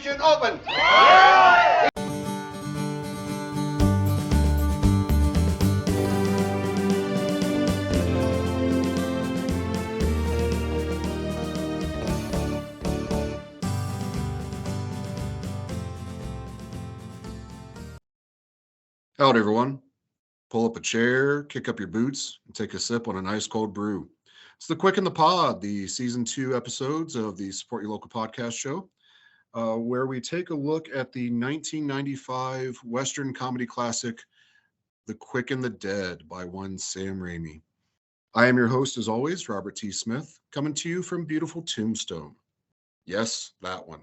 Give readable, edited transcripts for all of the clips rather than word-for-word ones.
competition open. Howdy, everyone. Pull up a chair, kick up your boots, and take a sip on a nice cold brew. It's the Quick in the Pod, the season 2 episodes of the Support Your Local podcast show, where we take a look at the 1995 Western comedy classic, The Quick and the Dead by one Sam Raimi. I am your host, as always, Robert T. Smith, coming to you from beautiful Tombstone. Yes, that one.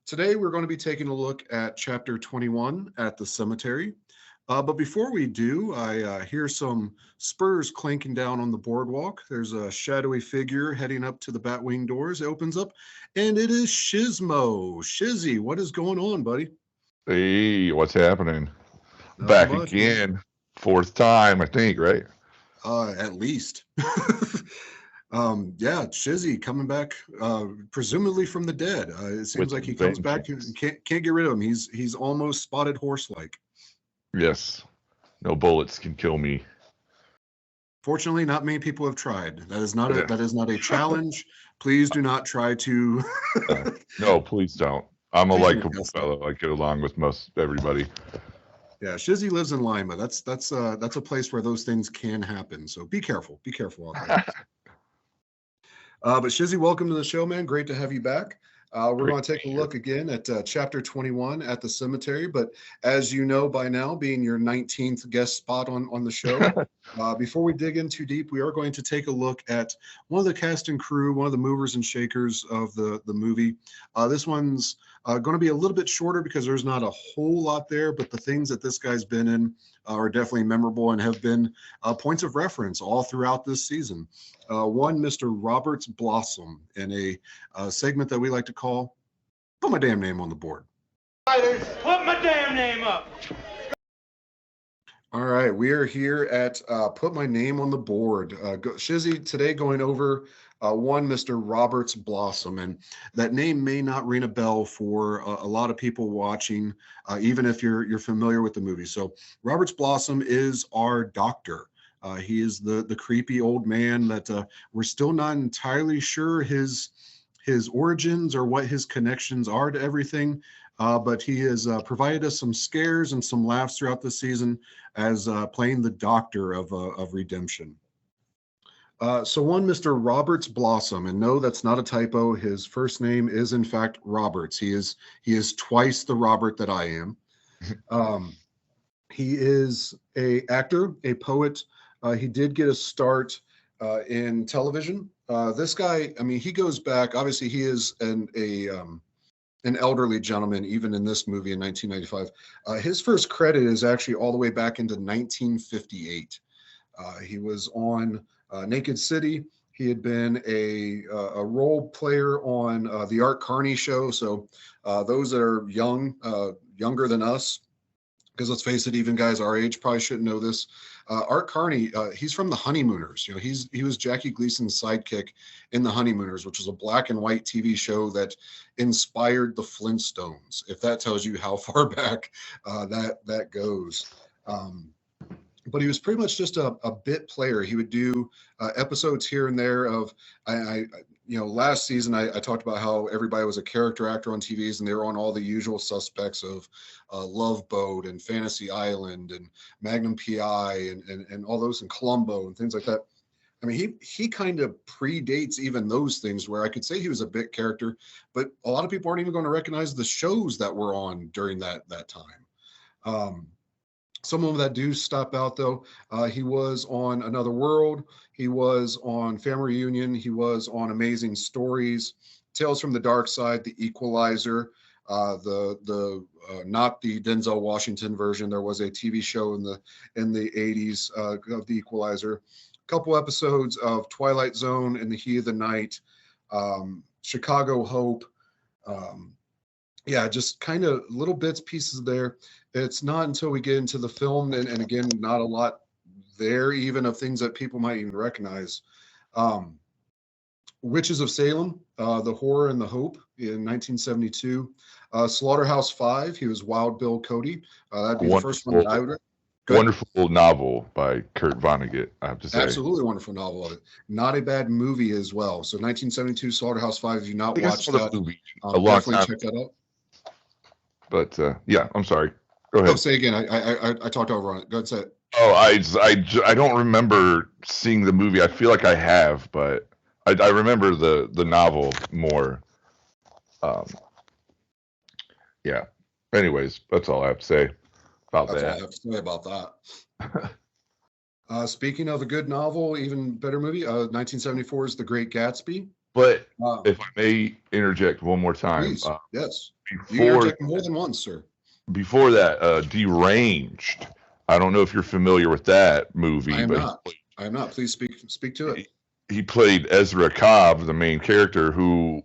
Today, we're going to be taking a look at Chapter 21, At the Cemetery. But before we do, I hear some spurs clanking down on the boardwalk. There's a shadowy figure heading up to the Batwing doors. It opens up, and it is Shizmo. Shizzy, what is going on, buddy? Hey, what's happening? Not Back much, again. man. 4th time, I think, right? At least. Yeah, Shizzy coming back, presumably from the dead. It seems With like he comes back and vengeance. can't get rid of him. He's almost spotted horse-like. Yes. No bullets can kill me. Fortunately, not many people have tried. That is not Yeah. a challenge. Please do not try to. No, please don't. I'm a Please likable don't. fellow. I get along with most everybody. Yeah, Shizzy lives in Lima. That's a place where those things can happen. So be careful. Be careful out there. But Shizzy, welcome to the show, man. Great to have you back. We're going to take a look again at Chapter 21 at the cemetery. But as you know by now, being your 19th guest spot on the show, before we dig in too deep, we are going to take a look at one of the cast and crew, one of the movers and shakers of the movie. This one's going to be a little bit shorter because there's not a whole lot there, but the things that this guy's been in are definitely memorable and have been points of reference all throughout this season. One, Mr. Roberts Blossom, in a segment that we like to call Put My Damn Name on the Board. Put my damn name up. All right, we are here at Put My Name on the Board. Shizzy, today going over one Mr. Roberts Blossom, and that name may not ring a bell for a lot of people watching, even if you're familiar with the movie. So Roberts Blossom is our doctor. He is the creepy old man that we're still not entirely sure his origins or what his connections are to everything. But he has provided us some scares and some laughs throughout the season as playing the doctor of redemption. So one Mr. Roberts Blossom, and no, that's not a typo. His first name is in fact Roberts. He is twice the Robert that I am. He is a actor, a poet. He did get a start in television. This guy, I mean, he goes back. Obviously, he is an elderly gentleman, even in this movie in 1995. His first credit is actually all the way back into 1958. He was on Naked City. He had been a role player on the Art Carney show. So those that are younger than us, because let's face it, even guys our age probably shouldn't know this. Art Carney, he's from The Honeymooners. You know, he was Jackie Gleason's sidekick in The Honeymooners, which was a black and white TV show that inspired the Flintstones. If that tells you how far back that goes. But he was pretty much just a bit player. He would do episodes here and there of, last season I talked about how everybody was a character actor on TVs and they were on all the usual suspects of Love Boat and Fantasy Island and Magnum PI and all those, and Columbo and things like that. I mean, he kind of predates even those things, where I could say he was a bit character, but a lot of people aren't even going to recognize the shows that were on during that time. Some of them that do stop out, though, he was on Another World. He was on Family Reunion. He was on Amazing Stories, Tales from the Dark Side, The Equalizer, not the Denzel Washington version. There was a TV show in the 80s of The Equalizer. A couple episodes of Twilight Zone in the Heat of the Night, Chicago Hope. Just kind of little bits, pieces there. It's not until we get into the film, and again, not a lot there even of things that people might even recognize. Witches of Salem, The Horror and the Hope in 1972. Slaughterhouse-Five, he was Wild Bill Cody. That'd be the first one that I would. Wonderful novel by Kurt Vonnegut, I have to say. Absolutely wonderful novel of it. Not a bad movie as well. So 1972 Slaughterhouse-Five. If you've not watched that, movie definitely check that out. But yeah, I'm sorry. Go ahead. Oh, say again. I talked over on it. Go ahead, say it. Oh, I don't remember seeing the movie. I feel like I have, but I remember the novel more. Yeah. Anyways, that's all I have to say about That's that. all I have to say about that. Speaking of a good novel, even better movie, 1974 is The Great Gatsby. But if I may interject one more time. Please, yes. Before, you interject more than once, sir. Before that, Deranged. I don't know if you're familiar with that movie. I am not. Please speak to it. He played Ezra Cobb, the main character, who,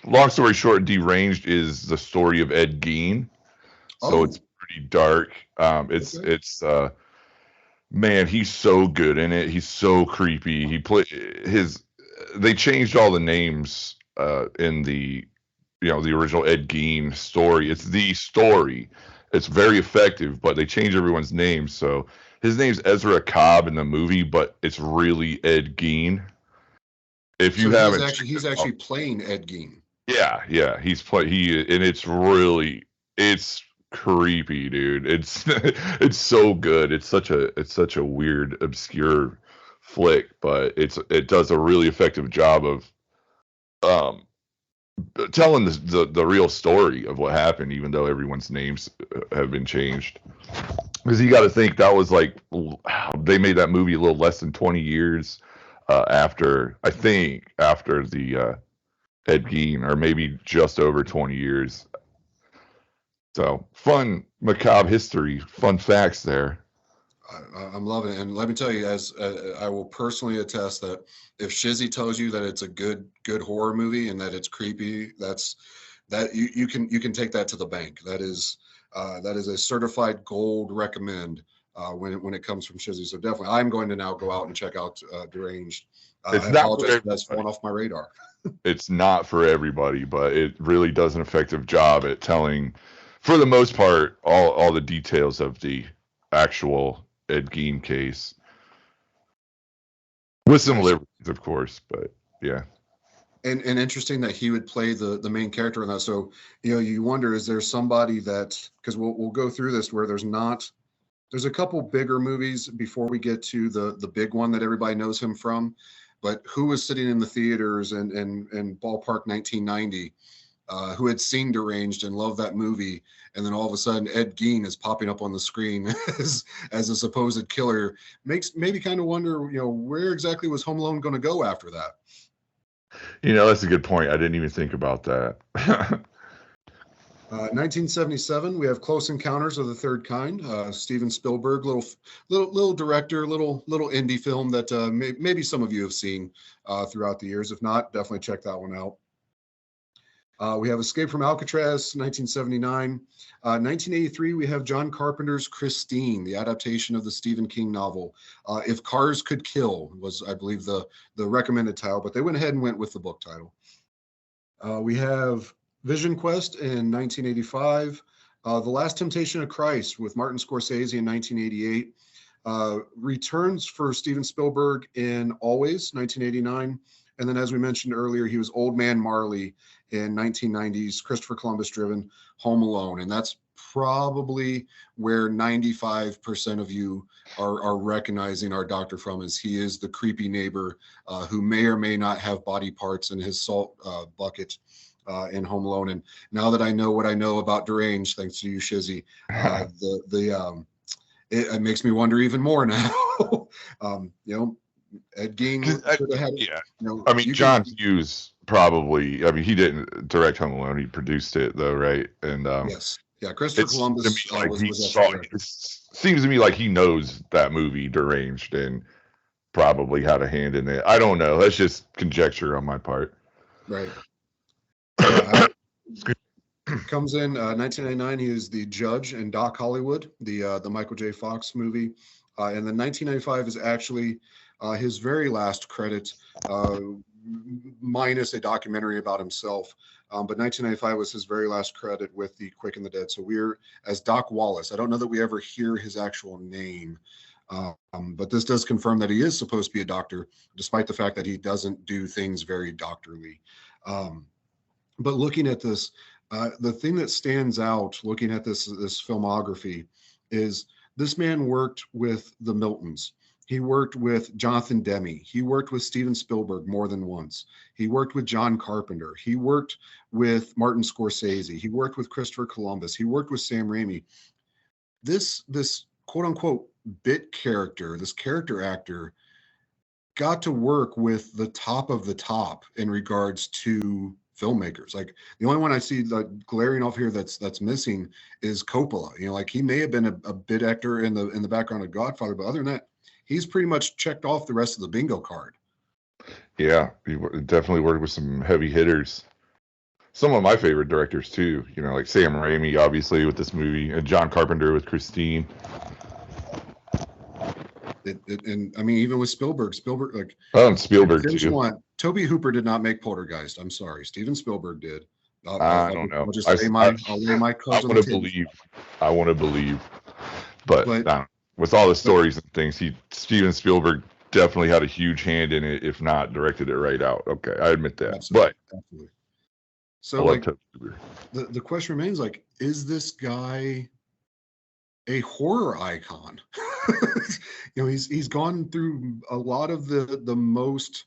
long story short, Deranged is the story of Ed Gein. So it's pretty dark. It's man, he's so good in it. He's so creepy. They changed all the names in the original Ed Gein story. It's the story. It's very effective, but they change everyone's names. So his name's Ezra Cobb in the movie, but it's really Ed Gein. If you haven't, he's actually playing Ed Gein. Yeah, and it's creepy, dude. It's so good. It's such a weird, obscure flick, but it does a really effective job of telling the real story of what happened, even though everyone's names have been changed. Because you got to think that was like they made that movie a little less than 20 years after the Ed Gein, or maybe just over 20 years. So fun, macabre history, fun facts there. I'm loving it, and let me tell you, as I will personally attest that if Shizzy tells you that it's a good horror movie and that it's creepy, you can take that to the bank. That is a certified gold recommend when it comes from Shizzy. So definitely, I'm going to now go out and check out Deranged. I apologize, that's fallen off my radar. It's not for everybody, but it really does an effective job at telling, for the most part, all the details of the actual Ed Gein case, with some liberties, of course, but yeah. And interesting that he would play the main character in that. So you wonder, is there somebody that, because we'll go through this where there's a couple bigger movies before we get to the big one that everybody knows him from, but who was sitting in the theaters in ballpark 1990, who had seen Deranged and loved that movie, and then all of a sudden Ed Gein is popping up on the screen as a supposed killer. Makes maybe kind of wonder, where exactly was Home Alone going to go after that? That's a good point. I didn't even think about that. 1977, we have Close Encounters of the Third Kind. Steven Spielberg, little director, little indie film that maybe some of you have seen throughout the years. If not, definitely check that one out. We have Escape from Alcatraz, 1979. 1983, we have John Carpenter's Christine, the adaptation of the Stephen King novel. If Cars Could Kill was, I believe, the recommended title, but they went ahead and went with the book title. We have Vision Quest in 1985. The Last Temptation of Christ with Martin Scorsese in 1988. Returns for Steven Spielberg in Always, 1989. And then, as we mentioned earlier, he was Old Man Marley in 1990s, Christopher Columbus driven Home Alone. And that's probably where 95% of you are recognizing our doctor from, is he is the creepy neighbor who may or may not have body parts in his salt bucket in Home Alone. And now that I know what I know about Deranged, thanks to you, Shizzy, it makes me wonder even more now. Ed Gein should have had it. Yeah. John Hughes probably. He didn't direct Home Alone. He produced it, though, right? And yes, yeah. Christopher Columbus seems to me like he knows that movie Deranged and probably had a hand in it. I don't know. That's just conjecture on my part. Right. Comes in 1999. He is the judge in Doc Hollywood, the Michael J. Fox movie. And then 1995 is actually his very last credit, minus a documentary about himself. But 1995 was his very last credit with The Quick and the Dead. So we're as Doc Wallace. I don't know that we ever hear his actual name, but this does confirm that he is supposed to be a doctor, despite the fact that he doesn't do things very doctorly. But looking at this, the thing that stands out looking at this filmography is this man worked with the Miltons. He worked with Jonathan Demme. He worked with Steven Spielberg more than once. He worked with John Carpenter. He worked with Martin Scorsese. He worked with Christopher Columbus. He worked with Sam Raimi. This quote unquote bit character, this character actor, got to work with the top of the top in regards to filmmakers. Like the only one I see glaring off here that's missing is Coppola. You know, like he may have been a bit actor in the background of Godfather, but other than that, he's pretty much checked off the rest of the bingo card. Yeah, he definitely worked with some heavy hitters. Some of my favorite directors too, you know, like Sam Raimi, obviously, with this movie, and John Carpenter with Christine. And I mean, even with Spielberg, like and Spielberg too. Toby Hooper did not make Poltergeist. I'm sorry, Steven Spielberg did. I don't know. I'll just lay my cards on the table. I want to believe, but with all the stories and things, Steven Spielberg definitely had a huge hand in it, if not directed it right out. Okay, I admit that. Absolutely. So like the question remains, like, is this guy a horror icon? You know, he's gone through a lot of the most,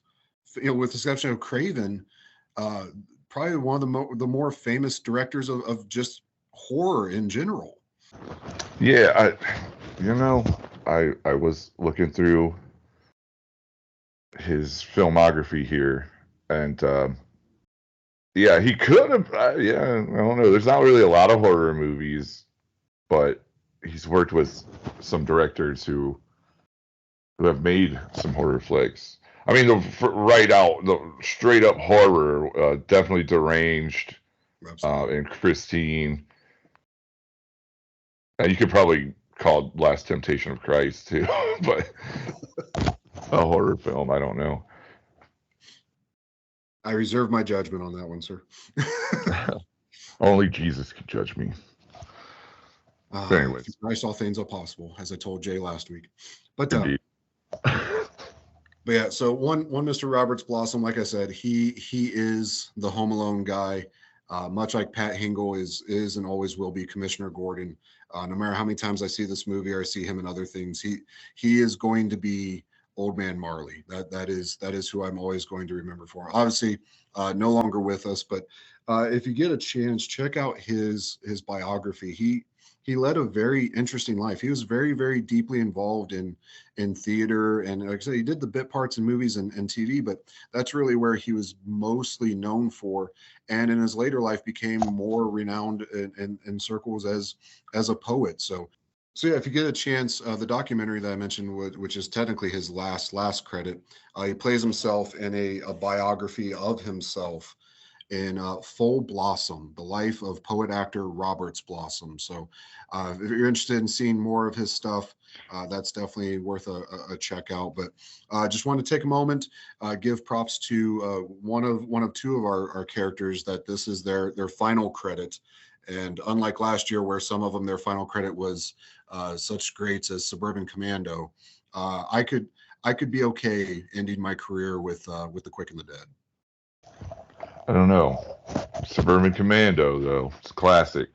you know, with the exception of Craven, probably one of the more famous directors of just horror in general. Yeah, I was looking through his filmography here, and yeah, he could have. I don't know. There's not really a lot of horror movies, but he's worked with some directors who have made some horror flicks. I mean, the straight up horror, definitely Deranged, and Christine. And you could probably call Last Temptation of Christ too, but a horror film, I don't know. I reserve my judgment on that one, sir. Only Jesus could judge me. Anyways, Christ, all things are possible, as I told Jay last week. But but yeah, so one Mr. Roberts Blossom, like I said, he is the Home Alone guy, much like Pat Hingle is and always will be Commissioner Gordon. No matter how many times I see this movie or I see him in other things, he is going to be Old Man Marley. That is who I'm always going to remember for. Obviously, no longer with us, but if you get a chance, check out his biography. He led a very interesting life. He was very, very deeply involved in theater, and like I said, he did the bit parts in movies and TV, but that's really where he was mostly known for. And in his later life, became more renowned in circles as a poet. So yeah, if you get a chance, the documentary that I mentioned, which is technically his last credit, he plays himself in a biography of himself in Full Blossom, the life of poet actor Roberts Blossom. So if you're interested in seeing more of his stuff, that's definitely worth a check out. But I just want to take a moment, give props to one of two of our characters that this is their final credit. And unlike last year, where some of them, their final credit was such greats as Suburban Commando, I could be okay ending my career with The Quick and the Dead. I don't know. Suburban Commando, though. It's classic.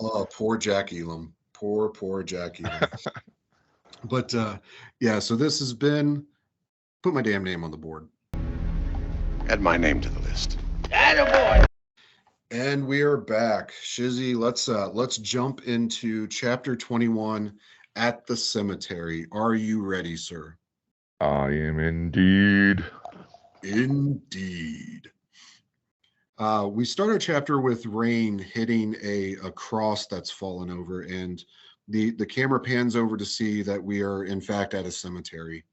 Oh, poor Jack Elam. Poor Jack Elam. But yeah, so this has been Put My Damn Name on the Board. Add my name to the list. Attaboy! And we are back. Shizzy, let's jump into chapter 21, At the Cemetery. Are you ready, sir? I am indeed. Indeed. We start our chapter with rain hitting a cross that's fallen over, and the camera pans over to see that we are in fact at a cemetery.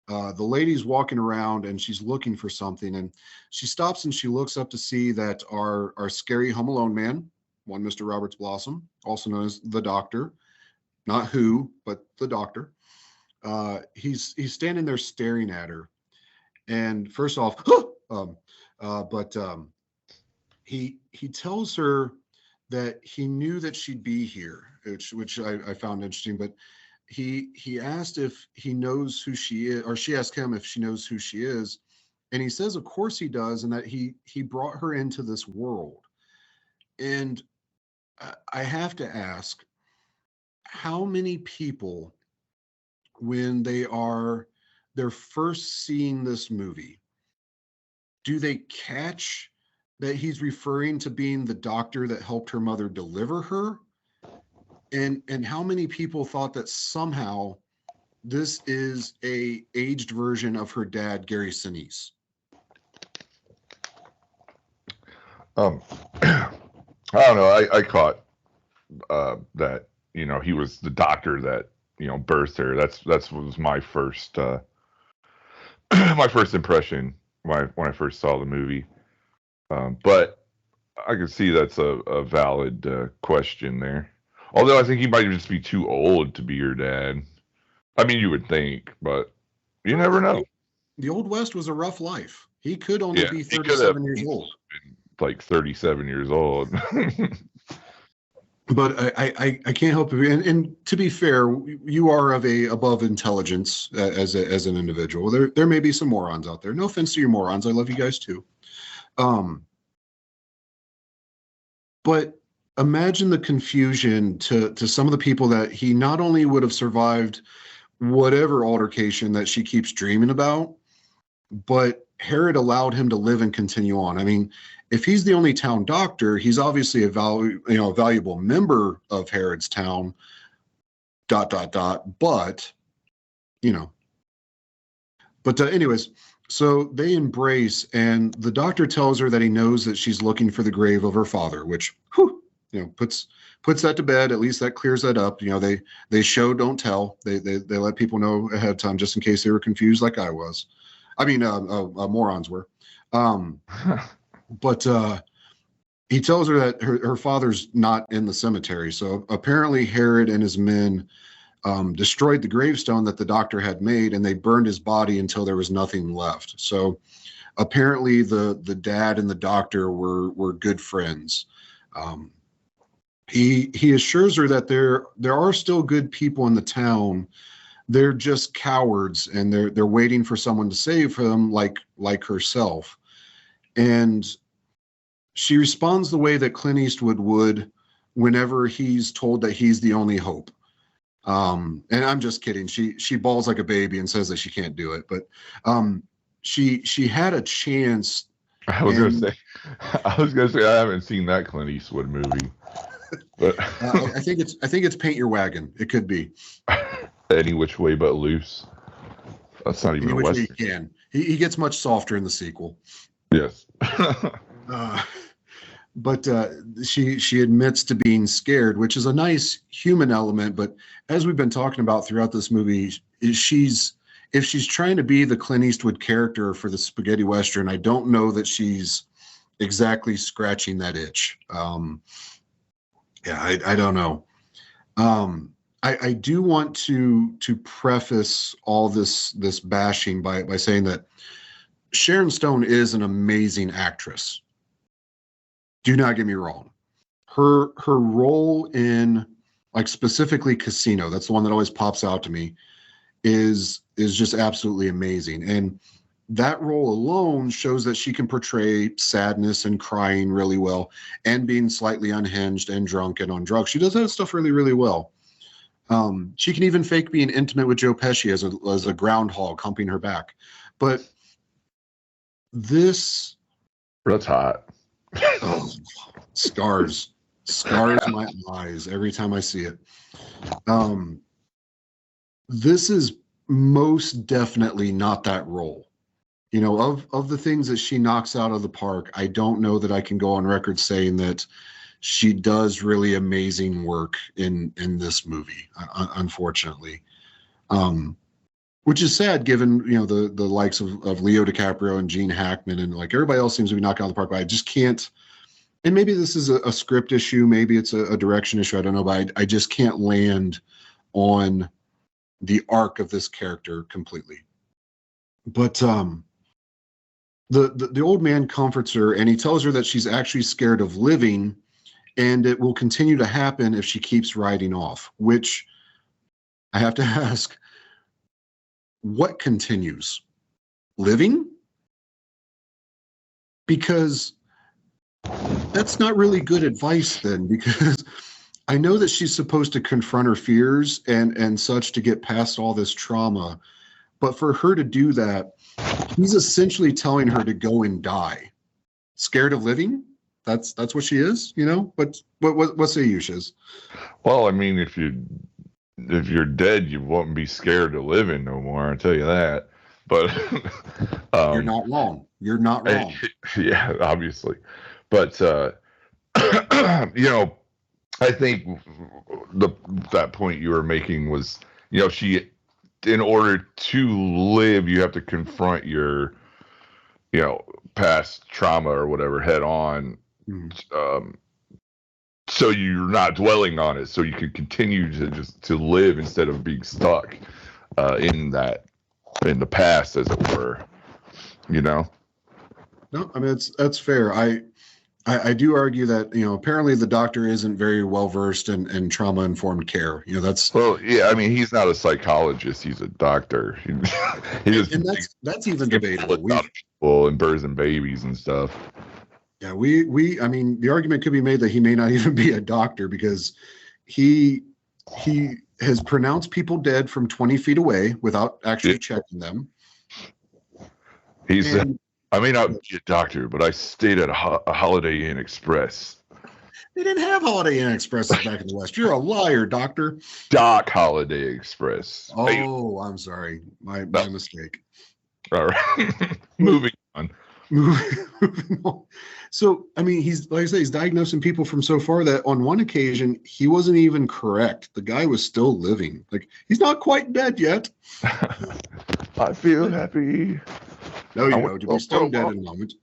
The lady's walking around and she's looking for something, and she stops and she looks up to see that our scary Home Alone man, one Mr. Roberts Blossom, also known as the Doctor, not who, but the doctor. He's standing there staring at her, and first off, he tells her that he knew that she'd be here, which I found interesting. But he asked if he knows who she is, or she asked him if she knows who she is, and he says, of course he does, and that he brought her into this world. And I have to ask, how many people, when they're first seeing this movie, do they catch that he's referring to being the doctor that helped her mother deliver her? And how many people thought that somehow this is a aged version of her dad, Gary Sinise? I don't know. I caught that, he was the doctor that, birthed her. That's was my first my first impression when I first saw the movie. But I can see that's a valid question there. Although I think he might just be too old to be your dad. I mean, you would think, but you never know. The Old West was a rough life. He could only be 37 years old. Like 37 years old. But I can't help it. And to be fair, you are of a above intelligence as an individual. There may be some morons out there. No offense to you morons. I love you guys too. But imagine the confusion to some of the people that he not only would have survived whatever altercation that she keeps dreaming about, but Herod allowed him to live and continue on. I mean, if he's the only town doctor, he's obviously a valuable member of Herod's town. ... But anyways, so they embrace, and the doctor tells her that he knows that she's looking for the grave of her father, which puts that to bed. At least that clears that up. They show, don't tell. They let people know ahead of time just in case they were confused, like I was. I mean, morons were. But he tells her that her father's not in the cemetery. So apparently Herod and his men destroyed the gravestone that the doctor had made, and they burned his body until there was nothing left. So apparently the dad and the doctor were good friends. He assures her that there are still good people in the town. They're just cowards, and they're waiting for someone to save them, like herself. And she responds the way that Clint Eastwood would whenever he's told that he's the only hope. And I'm just kidding. She bawls like a baby and says that she can't do it. But she had a chance. I was gonna say I haven't seen that Clint Eastwood movie. But I think it's Paint Your Wagon. It could be. Any Which Way But Loose. That's not even a Western. He can. He gets much softer in the sequel. Yes. But she admits to being scared, which is a nice human element. But as we've been talking about throughout this movie, if she's trying to be the Clint Eastwood character for the spaghetti western, I don't know that she's exactly scratching that itch. I don't know. I do want to preface all this bashing by saying that Sharon Stone is an amazing actress. Do not get me wrong. Her role in, like, specifically Casino, that's the one that always pops out to me, is just absolutely amazing. And that role alone shows that she can portray sadness and crying really well, and being slightly unhinged and drunk and on drugs. She does that stuff really, really well. She can even fake being intimate with Joe Pesci as a groundhog humping her back. But that's hot. Oh, scars my eyes every time I see it. This is most definitely not that role. Of the things that she knocks out of the park, I don't know that I can go on record saying that she does really amazing work in this movie, unfortunately. Which is sad, given the likes of Leo DiCaprio and Gene Hackman, and like everybody else seems to be knocking out of the park. But I just can't. And maybe this is a script issue, maybe it's a direction issue. I don't know, but I just can't land on the arc of this character completely. But the old man comforts her, and he tells her that she's actually scared of living, and it will continue to happen if she keeps riding off, which I have to ask, what continues? Living? Because that's not really good advice then, because I know that she's supposed to confront her fears and such to get past all this trauma, but for her to do that, he's essentially telling her to go and die. Scared of living? That's what she is, you know? But what say you, Shiz? Well, I mean, if you're dead, you won't be scared of living no more. I'll tell you that. But You're not wrong. You're not wrong. Yeah, obviously. But you know, I think that point you were making was, you know, she, in order to live, you have to confront your, you know, past trauma or whatever head on. So you're not dwelling on it, so you can continue to live instead of being stuck in the past, as it were. You know. No, I mean that's fair. I do argue that, you know, apparently the doctor isn't very well versed in trauma informed care. You know, that's, well, yeah. I mean, he's not a psychologist; he's a doctor. He just, and that's even debatable. People and birds and babies and stuff. Yeah, I mean, the argument could be made that he may not even be a doctor, because he has pronounced people dead from 20 feet away without actually checking them. He said, I may not be a doctor, but I stayed at a Holiday Inn Express. They didn't have Holiday Inn Expresses back in the West. You're a liar, doctor. Doc Holiday Express. Oh, I'm sorry. My mistake. All right. Moving on. So, I mean, he's, like I say, he's diagnosing people from so far that on one occasion, he wasn't even correct. The guy was still living. Like, he's not quite dead yet. I feel happy. No, you know, to be stone dead in a moment.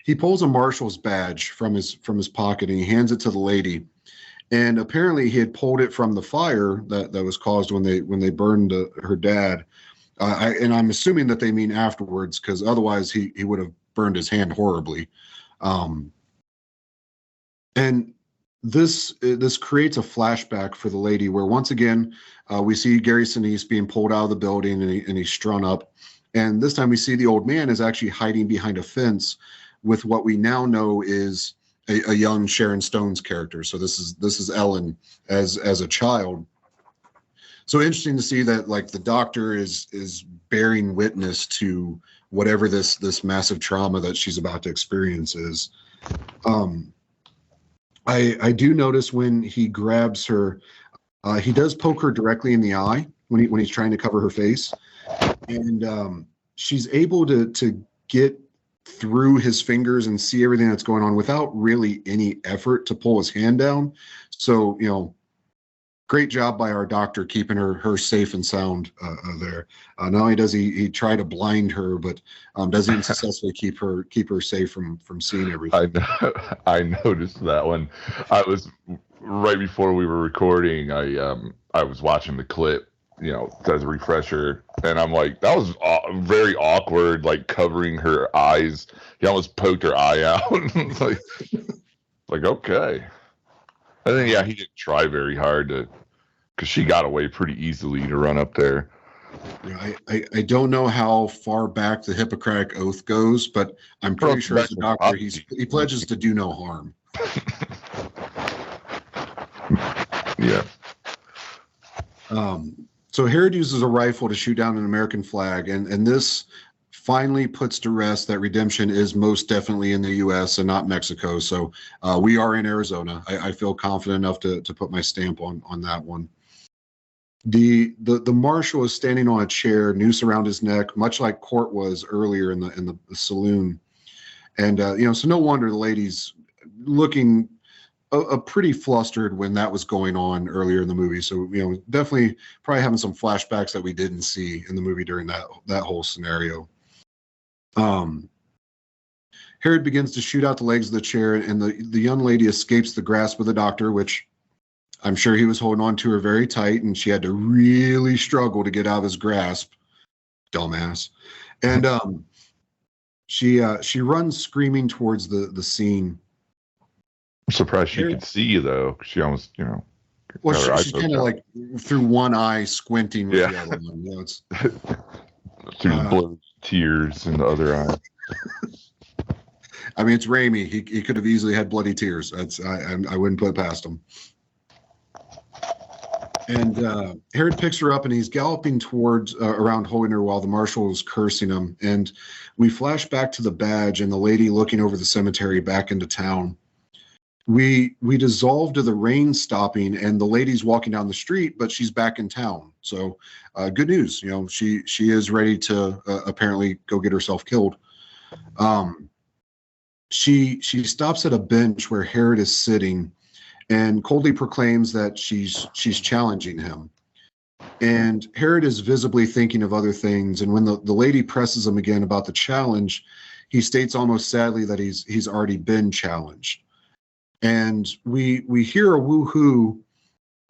He pulls a marshal's badge from his pocket, and he hands it to the lady. And apparently he had pulled it from the fire that was caused when they burned her dad. And I'm assuming that they mean afterwards, because otherwise he would have burned his hand horribly. And this creates a flashback for the lady, where once again we see Gary Sinise being pulled out of the building, and he's strung up. And this time we see the old man is actually hiding behind a fence with what we now know is a young Sharon Stone's character. So this is Ellen as a child. So interesting to see that, like, the doctor is bearing witness to whatever this massive trauma that she's about to experience is. I do notice when he grabs her, he does poke her directly in the eye when he's trying to cover her face, and she's able to get through his fingers and see everything that's going on without really any effort to pull his hand down. So, you know, great job by our doctor keeping her safe and sound there. Not only does he try to blind her, but does he successfully keep her safe from seeing everything. I noticed that one. I was right before we were recording. I was watching the clip, you know, as a refresher, and I'm like, that was very awkward, like covering her eyes. He almost poked her eye out. like okay. And then, yeah, he didn't try very hard because she got away pretty easily to run up there. Yeah, I don't know how far back the Hippocratic Oath goes, but I'm pretty sure as a doctor, he pledges to do no harm. Yeah. So Herod uses a rifle to shoot down an American flag, and this finally puts to rest that redemption is most definitely in the U.S. and not Mexico. So we are in Arizona. I feel confident enough to put my stamp on that one. The marshal is standing on a chair, noose around his neck, much like Court was earlier in the saloon. And you know, so no wonder the lady's looking pretty flustered when that was going on earlier in the movie. So, you know, definitely probably having some flashbacks that we didn't see in the movie during that whole scenario. Herod begins to shoot out the legs of the chair, and the young lady escapes the grasp of the doctor, which I'm sure he was holding on to her very tight, and she had to really struggle to get out of his grasp. Dumbass. And she runs screaming towards the scene. I'm surprised she could see you though. She almost, Well, she's kind of like through one eye squinting with the other one. It's through blood, tears in the other eye. I mean, it's Raimi. He could have easily had bloody tears. I wouldn't put it past him. And Herod picks her up, and he's galloping towards around holding her while the marshal is cursing him. And we flash back to the badge and the lady looking over the cemetery back into town. We dissolve to the rain stopping, and the lady's walking down the street, but she's back in town. So good news. She is ready to apparently go get herself killed. She stops at a bench where Herod is sitting and coldly proclaims that she's challenging him. And Herod is visibly thinking of other things. And when the lady presses him again about the challenge, he states almost sadly that he's already been challenged. And we hear a woohoo,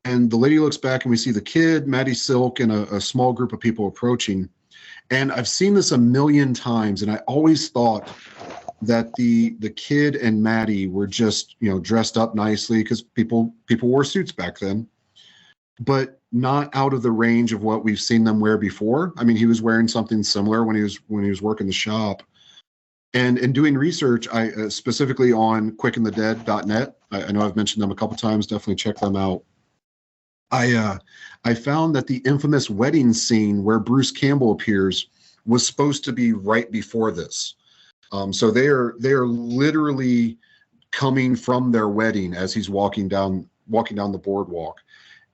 and the lady looks back, and we see the kid, Maddie Silk, and a small group of people approaching. And I've seen this a million times, and I always thought that the kid and Maddie were just dressed up nicely because people wore suits back then, but not out of the range of what we've seen them wear before. I mean, he was wearing something similar when he was working the shop. And in doing research, I specifically on quickenthedead.net, I know I've mentioned them a couple times. Definitely check them out. I found that the infamous wedding scene where Bruce Campbell appears was supposed to be right before this. So they are literally coming from their wedding as he's walking down the boardwalk,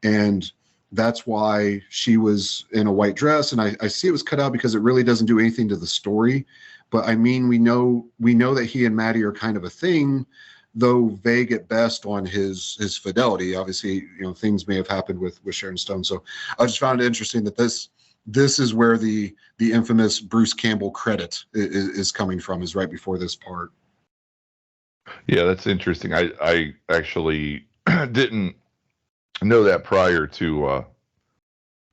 and that's why she was in a white dress. And I see it was cut out because it really doesn't do anything to the story. But I mean, we know that he and Maddie are kind of a thing, though vague at best on his fidelity. Obviously, things may have happened with Sharon Stone. So I just found it interesting that this is where the infamous Bruce Campbell credit is coming from, is right before this part. Yeah, that's interesting. I actually didn't know that prior to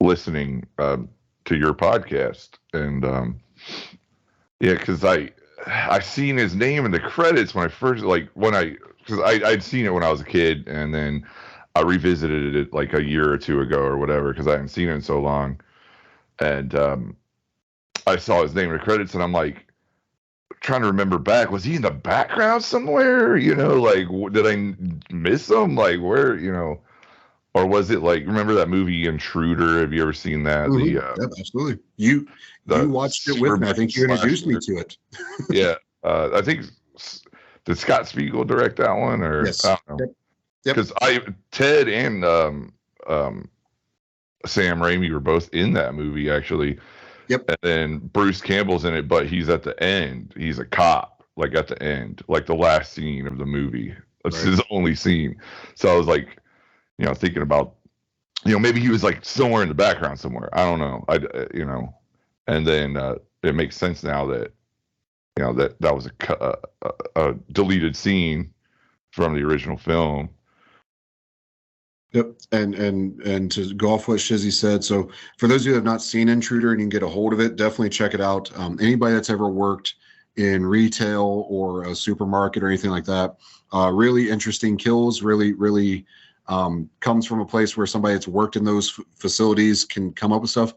listening to your podcast. And because I seen his name in the credits when I first, because I'd seen it when I was a kid, and then I revisited it like a year or two ago or whatever, because I hadn't seen it in so long. And I saw his name in the credits, and I'm like trying to remember back. Was he in the background somewhere? Did I miss him? Like where? Or was it like, remember that movie Intruder? Have you ever seen that? Mm-hmm. Yeah, absolutely. You watched it with me. I think you introduced me to it. Yeah, I think did Scott Spiegel direct that one, or yes. I don't know. Because Ted and Sam Raimi were both in that movie, actually. Yep. And then Bruce Campbell's in it, but he's at the end. He's a cop, like at the end, like the last scene of the movie. That's his only scene. So I was like, thinking about, maybe he was like somewhere in the background somewhere. I don't know. And then it makes sense now that, that was a deleted scene from the original film. Yep, and to go off what Shizzy said, so for those of you who have not seen Intruder and you can get a hold of it, definitely check it out. Anybody that's ever worked in retail or a supermarket or anything like that, really interesting kills, really comes from a place where somebody that's worked in those facilities can come up with stuff.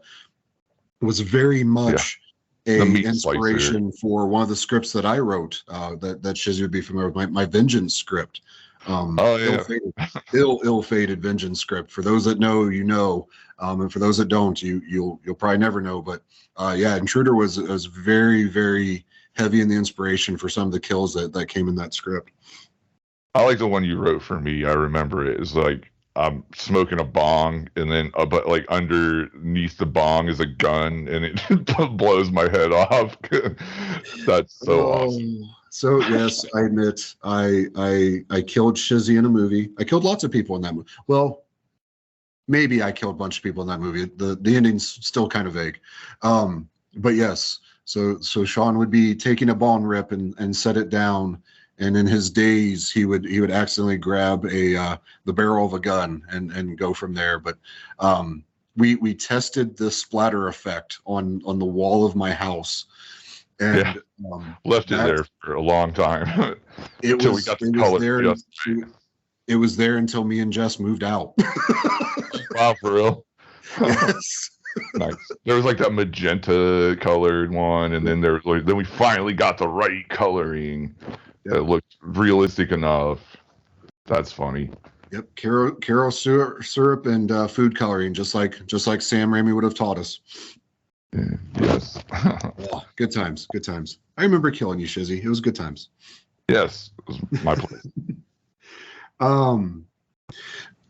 It was very much an inspiration for one of the scripts that I wrote that Shizzy would be familiar with, my Vengeance script. Ill-fated Vengeance script. For those that know, and for those that don't, you'll probably never know. But Intruder was very, very heavy in the inspiration for some of the kills that came in that script. I like the one you wrote for me. I remember it. It's like I'm smoking a bong, and then but like underneath the bong is a gun, and it blows my head off. That's so awesome. So yes, I admit I killed Shizzy in a movie. I killed lots of people in that movie. Well, maybe I killed a bunch of people in that movie. The ending's still kind of vague. But yes, so Sean would be taking a bong rip and set it down, and in his days he would accidentally grab the barrel of a gun and go from there. But we tested the splatter effect on the wall of my house, and left it there for a long time until we got the color. It was there until me and Jess moved out. Wow, for real? Yes. Nice. There was like that magenta colored one, and then then we finally got the right coloring that looked realistic enough. That's funny. Yep, Caro syrup and food coloring, just like Sam Raimi would have taught us. Yes. Oh, good times. I remember killing you, Shizzy. It was good times. Yes, it was my place.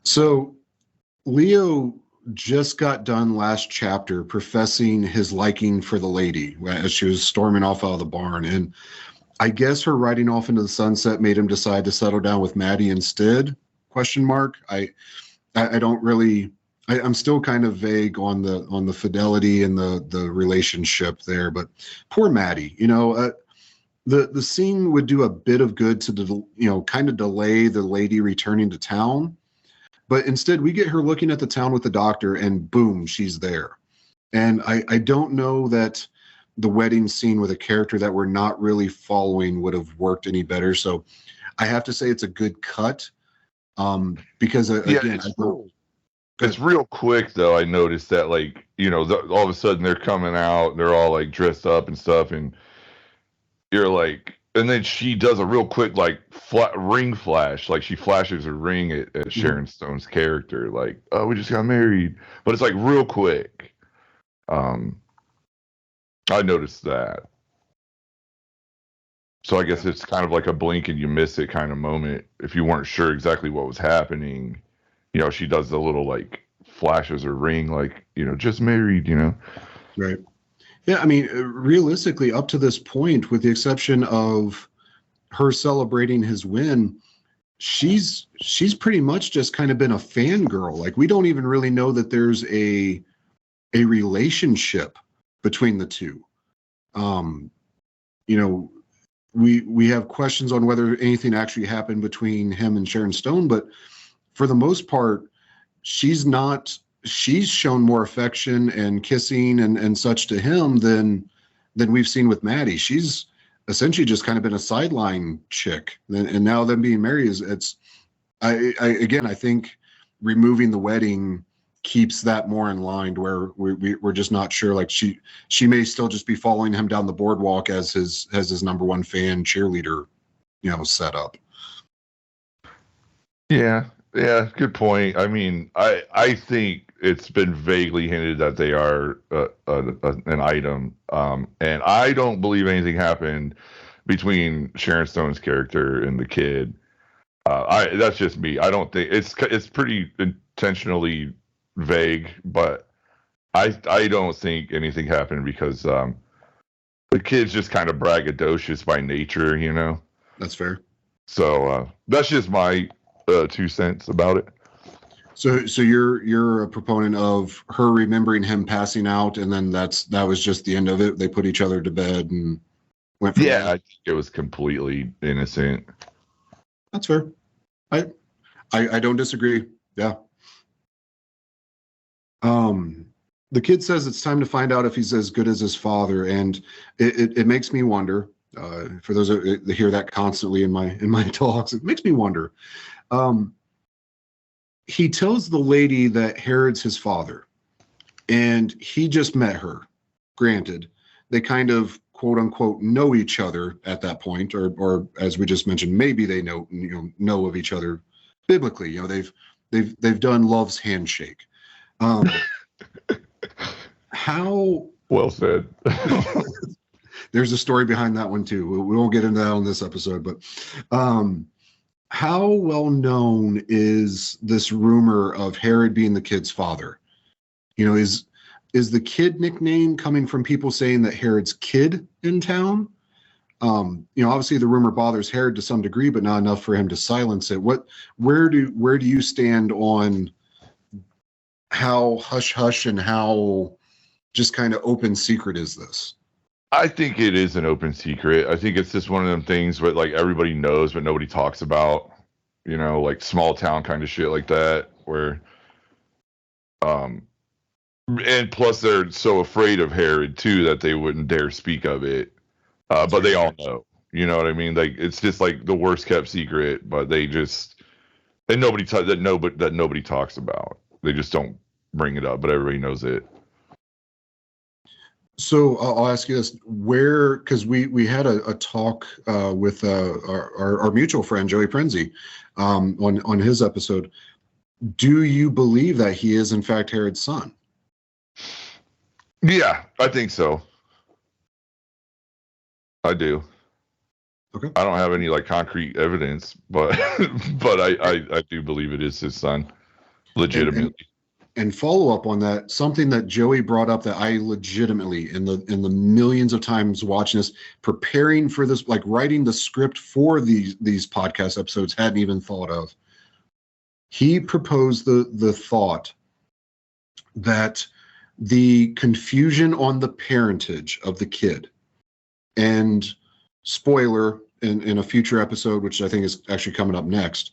So Leo just got done last chapter professing his liking for the lady as she was storming off out of the barn, and I guess her riding off into the sunset made him decide to settle down with Maddie instead. ? I don't really. I'm still kind of vague on the fidelity and the relationship there, but poor Maddie. The scene would do a bit of good to kind of delay the lady returning to town, but instead we get her looking at the town with the doctor, and boom, she's there. And I don't know that the wedding scene with a character that we're not really following would have worked any better. So I have to say it's a good cut. Because again, it's real quick though. I noticed that all of a sudden they're coming out and they're all like dressed up and stuff, and you're like, and then she does a real quick ring flash, like she flashes a ring at Sharon Stone's character, like, oh, we just got married, but it's like real quick. I noticed that. So I guess it's kind of like a blink and you miss it kind of moment. If you weren't sure exactly what was happening, she does the little flashes her ring, just married, Right. Yeah, I mean, realistically, up to this point, with the exception of her celebrating his win, she's pretty much just kind of been a fangirl. Like, we don't even really know that there's a relationship between the two. We have questions on whether anything actually happened between him and Sharon Stone, but for the most part, she's shown more affection and kissing and such to him than we've seen with Maddie. She's essentially just kind of been a sideline chick, and now them being married I think removing the wedding keeps that more in line, where we're just not sure. Like, she may still just be following him down the boardwalk as his number one fan cheerleader, set up. Yeah, good point. I mean, I think it's been vaguely hinted that they are an item, and I don't believe anything happened between Sharon Stone's character and the kid. That's just me. I don't think it's pretty intentionally vague, but I don't think anything happened because the kid's just kind of braggadocious by nature, That's fair. So that's just my 2 cents about it. So you're a proponent of her remembering him passing out, and then that was just the end of it. They put each other to bed and went from there. I think it was completely innocent. That's fair. I don't disagree. Yeah. The kid says it's time to find out if he's as good as his father, and it makes me wonder. For those that hear that constantly in my talks, it makes me wonder. He tells the lady that Herod's his father, and he just met her. Granted, they kind of quote unquote know each other at that point, or as we just mentioned, maybe they know of each other biblically. They've done love's handshake. How well said. There's a story behind that one too. We won't get into that on this episode, but how well known is this rumor of Herod being the kid's father? Is the kid nickname coming from people saying that Herod's kid in town? Obviously the rumor bothers Herod to some degree, but not enough for him to silence it. Where do you stand on how hush hush and how just kind of open secret is this? I think it is an open secret. I think it's just one of them things where like everybody knows but nobody talks about, like small town kind of shit like that where um and plus they're so afraid of Herod too that they wouldn't dare speak of it. But they all know. You know what I mean? Like it's just like the worst kept secret, but that nobody talks about. They just don't bring it up, but everybody knows it. So I'll ask you this: because we had a talk with our mutual friend Joey Prenzi on his episode. Do you believe that he is in fact Herod's son? Yeah, I think so. I do. Okay. I don't have any like concrete evidence, but I do believe it is his son, legitimately. And follow up on that, something that Joey brought up that I legitimately, in the millions of times watching this, preparing for this, like writing the script for these podcast episodes, hadn't even thought of. He proposed the thought that the confusion on the parentage of the kid, and spoiler in a future episode, which I think is actually coming up next,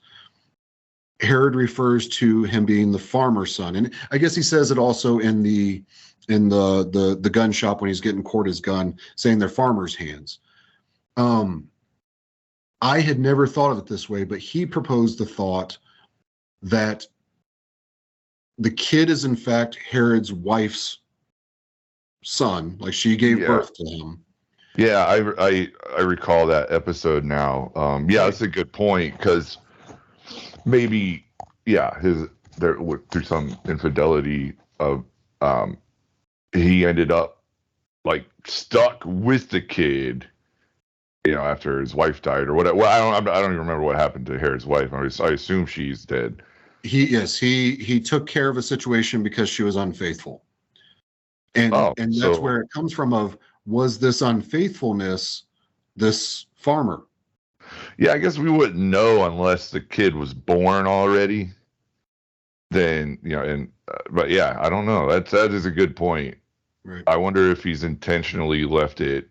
Herod refers to him being the farmer's son, and I guess he says it also in the gun shop when he's getting Corda's gun, saying they're farmer's hands. I had never thought of it this way, but he proposed the thought that the kid is in fact Herod's wife's son, like she gave birth to him. Yeah, I recall that episode now. Yeah, that's a good point because maybe through some infidelity of he ended up like stuck with the kid, after his wife died or whatever. Well, I don't even remember what happened to Herod's wife. I assume she's dead. He took care of a situation because she was unfaithful, and that's where it comes from. Was this unfaithfulness this farmer? Yeah, I guess we wouldn't know unless the kid was born already. Then, but yeah, I don't know. That is a good point. Right. I wonder if he's intentionally left it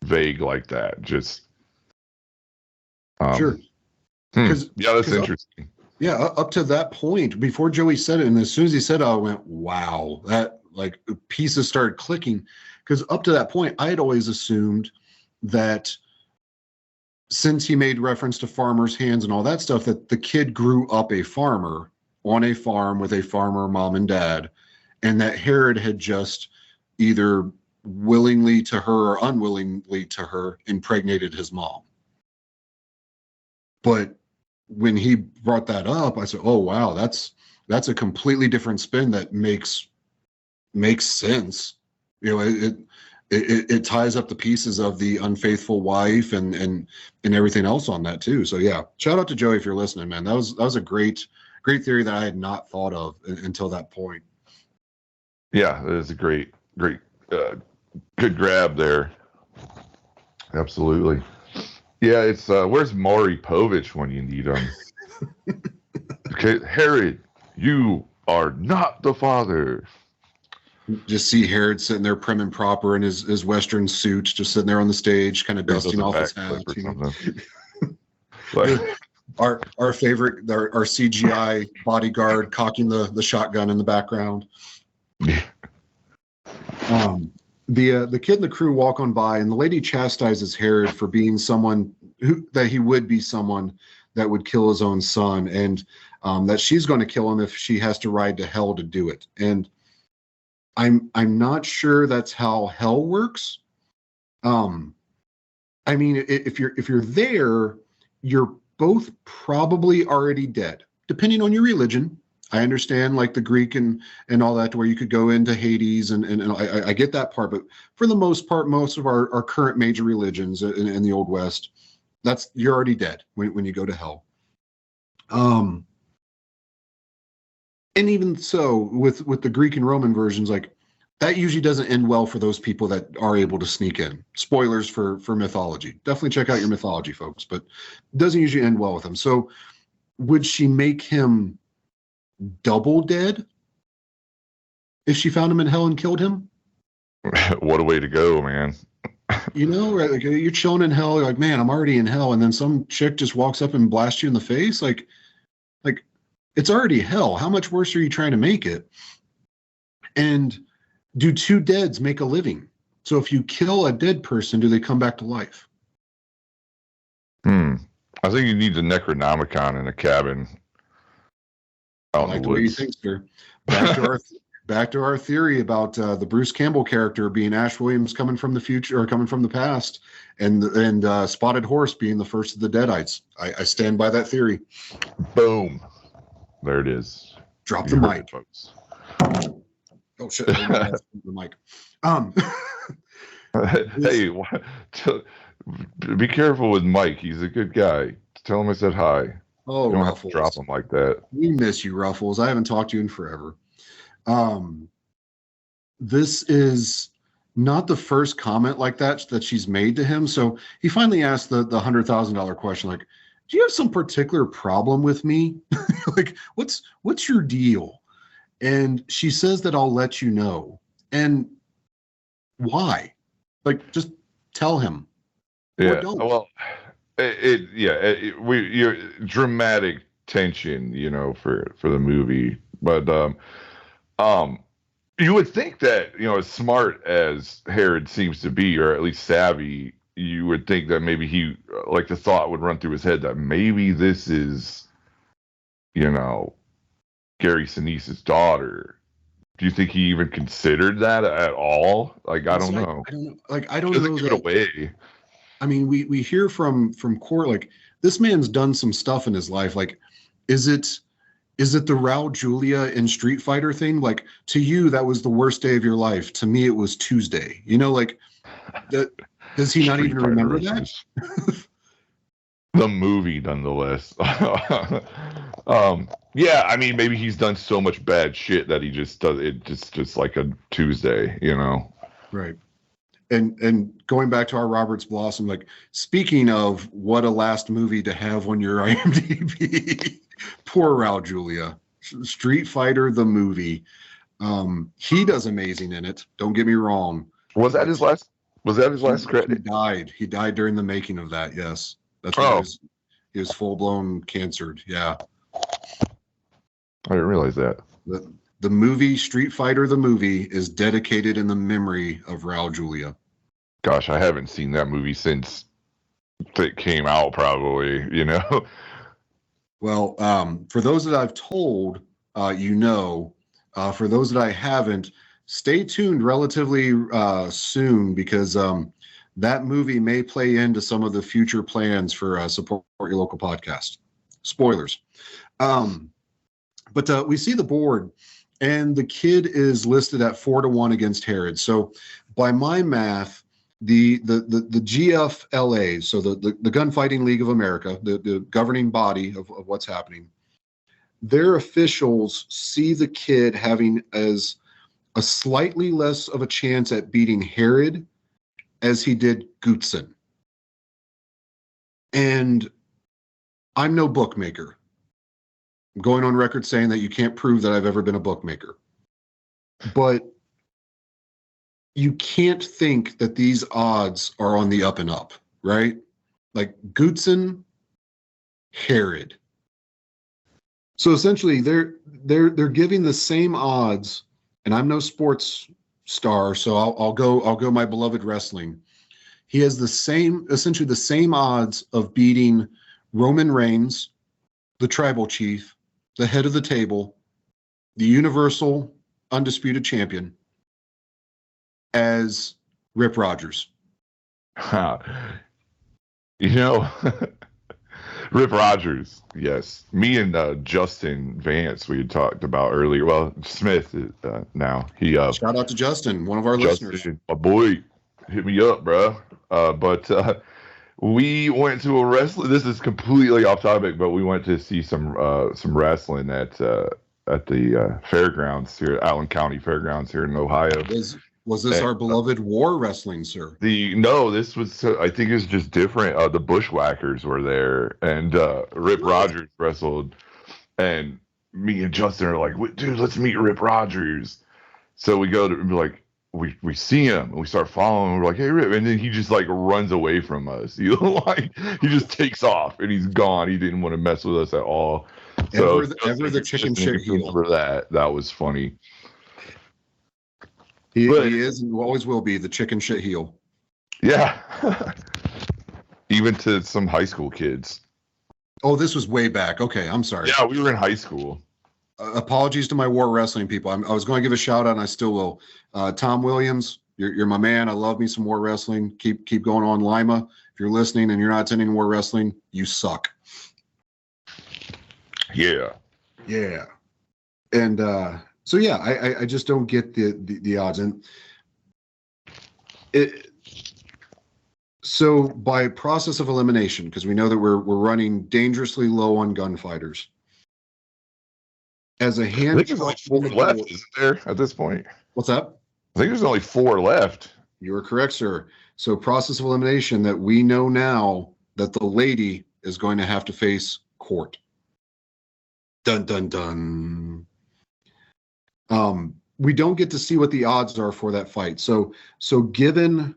vague like that. Just sure. Yeah, that's interesting. Up to that point, before Joey said it, and as soon as he said it, I went, wow, that like pieces started clicking. Because up to that point, I had always assumed that since he made reference to farmer's hands and all that stuff, that the kid grew up a farmer on a farm with a farmer mom and dad, and that Herod had just either willingly to her or unwillingly to her impregnated his mom. But when he brought that up, I said, oh, wow, that's a completely different spin that makes sense. It ties up the pieces of the unfaithful wife and everything else on that too. So yeah, shout out to Joey if you're listening, man. That was a great theory that I had not thought of until that point. Yeah, that is a great good grab there. Absolutely. Yeah, it's where's Maury Povich when you need him? Okay, Herod, you are not the father. Just see Herod sitting there prim and proper in his Western suit, just sitting there on the stage, kind of dusting off his hat. Our favorite, our CGI bodyguard cocking the shotgun in the background. Yeah. The kid and the crew walk on by, and the lady chastises Herod for being someone that he would be someone that would kill his own son, and that she's going to kill him if she has to ride to hell to do it. And I'm not sure that's how hell works. I mean, if you're there, you're both probably already dead, depending on your religion. I understand like the Greek and all that, where you could go into Hades and I get that part, but for the most part, most of our current major religions in the Old West, you're already dead when you go to hell. And even so, with the Greek and Roman versions, like that usually doesn't end well for those people that are able to sneak in. Spoilers for mythology. Definitely check out your mythology, folks, but it doesn't usually end well with them. So would she make him double dead if she found him in hell and killed him? What a way to go, man. You know, like you're chilling in hell. You're like, man, I'm already in hell, and then some chick just walks up and blasts you in the face. Like it's already hell. How much worse are you trying to make it? And do two deads make a living? So if you kill a dead person, do they come back to life? I think you need the Necronomicon in a cabin. I like the way you think, sir. Back to our theory about the Bruce Campbell character being Ash Williams coming from the future or coming from the past, and Spotted Horse being the first of the Deadites. I stand by that theory. Boom. There it is. Drop the mic, folks. Oh shit! The mic. Hey, be careful with Mike. He's a good guy. Tell him I said hi. Oh, you don't Ruffles. have to drop him like that. We miss you, Ruffles. I haven't talked to you in forever. This is not the first comment like that she's made to him. So he finally asked the $100,000 question, like, do you have some particular problem with me? Like, what's your deal? And she says that I'll let you know. And why? Like, just tell him. Yeah. Well, you're dramatic tension, you know, for the movie, but you would think that, you know, as smart as Herod seems to be, or at least savvy, you would think that maybe he, like, the thought would run through his head that maybe this is, you know, Gary Sinise's daughter. Do you think he even considered that at all? Like, I don't know. I don't know. Give it away. I mean, we hear from Court, like, this man's done some stuff in his life. Like, is it the Raul Julia in Street Fighter thing? Like, to you, that was the worst day of your life. To me, it was Tuesday. You know, like, that. Does he not even remember that? The movie, nonetheless. Yeah, I mean, maybe he's done so much bad shit that he just does it just like a Tuesday, you know? Right. And going back to our Roberts Blossom, like, speaking of what a last movie to have on your IMDb, poor Raul Julia. Street Fighter, the movie. He does amazing in it. Don't get me wrong. Was that his last credit? He died during the making of that, yes. That's why he was full-blown cancered, yeah. I didn't realize that. The movie Street Fighter, the movie, is dedicated in the memory of Raul Julia. Gosh, I haven't seen that movie since it came out, probably, you know? Well, for those that I've told, you know, for those that I haven't, stay tuned relatively soon, because that movie may play into some of the future plans for Support Your Local Podcast. Spoilers. But we see the board, and the kid is listed at 4-1 against Herod. So by my math, the GFLA, so the Gunfighting League of America, the governing body of what's happening, their officials see the kid having as a slightly less of a chance at beating Herod as he did Gutzen. And I'm no bookmaker. I'm going on record saying that you can't prove that I've ever been a bookmaker. But you can't think that these odds are on the up and up, right? Like Gutzen, Herod. So essentially they're giving the same odds, and I'm no sports star, so I'll go my beloved wrestling. He has essentially the same odds of beating Roman Reigns, the tribal chief, the head of the table, the universal undisputed champion, as Rip Rogers. You know, Rip Rogers, yes. Me and Justin Vance, we had talked about earlier. Well, Smith now. Shout out to Justin, one of our listeners. My boy, hit me up, bro. But we went to a wrestling. This is completely off topic, but we went to see some wrestling at the fairgrounds here, Allen County Fairgrounds here in Ohio. Was this our beloved war wrestling, sir? No, this was, I think it was just different. The Bushwhackers were there, and Rip Rogers wrestled, and me and Justin are like, dude, let's meet Rip Rogers. So we go to be like, we see him and we start following him. We're like, hey, Rip. And then he just like runs away from us. He just takes off and he's gone. He didn't want to mess with us at all. So ever the chicken shit heel. For that was funny. He is and always will be the chicken shit heel. Yeah. Even to some high school kids. Oh, this was way back. Okay, I'm sorry. Yeah, we were in high school. Apologies to my War Wrestling people. I was going to give a shout out, and I still will. Tom Williams, you're my man. I love me some War Wrestling. Keep going on, Lima. If you're listening and you're not attending War Wrestling, you suck. Yeah. And so yeah, I just don't get the odds. And so by process of elimination, because we know that we're running dangerously low on gunfighters. As a hand, I think there's only 4 left, isn't there, at this point? What's that? I think there's only 4 left. You are correct, sir. So process of elimination that we know now that the lady is going to have to face Court. Dun, dun, dun. We don't get to see what the odds are for that fight. So given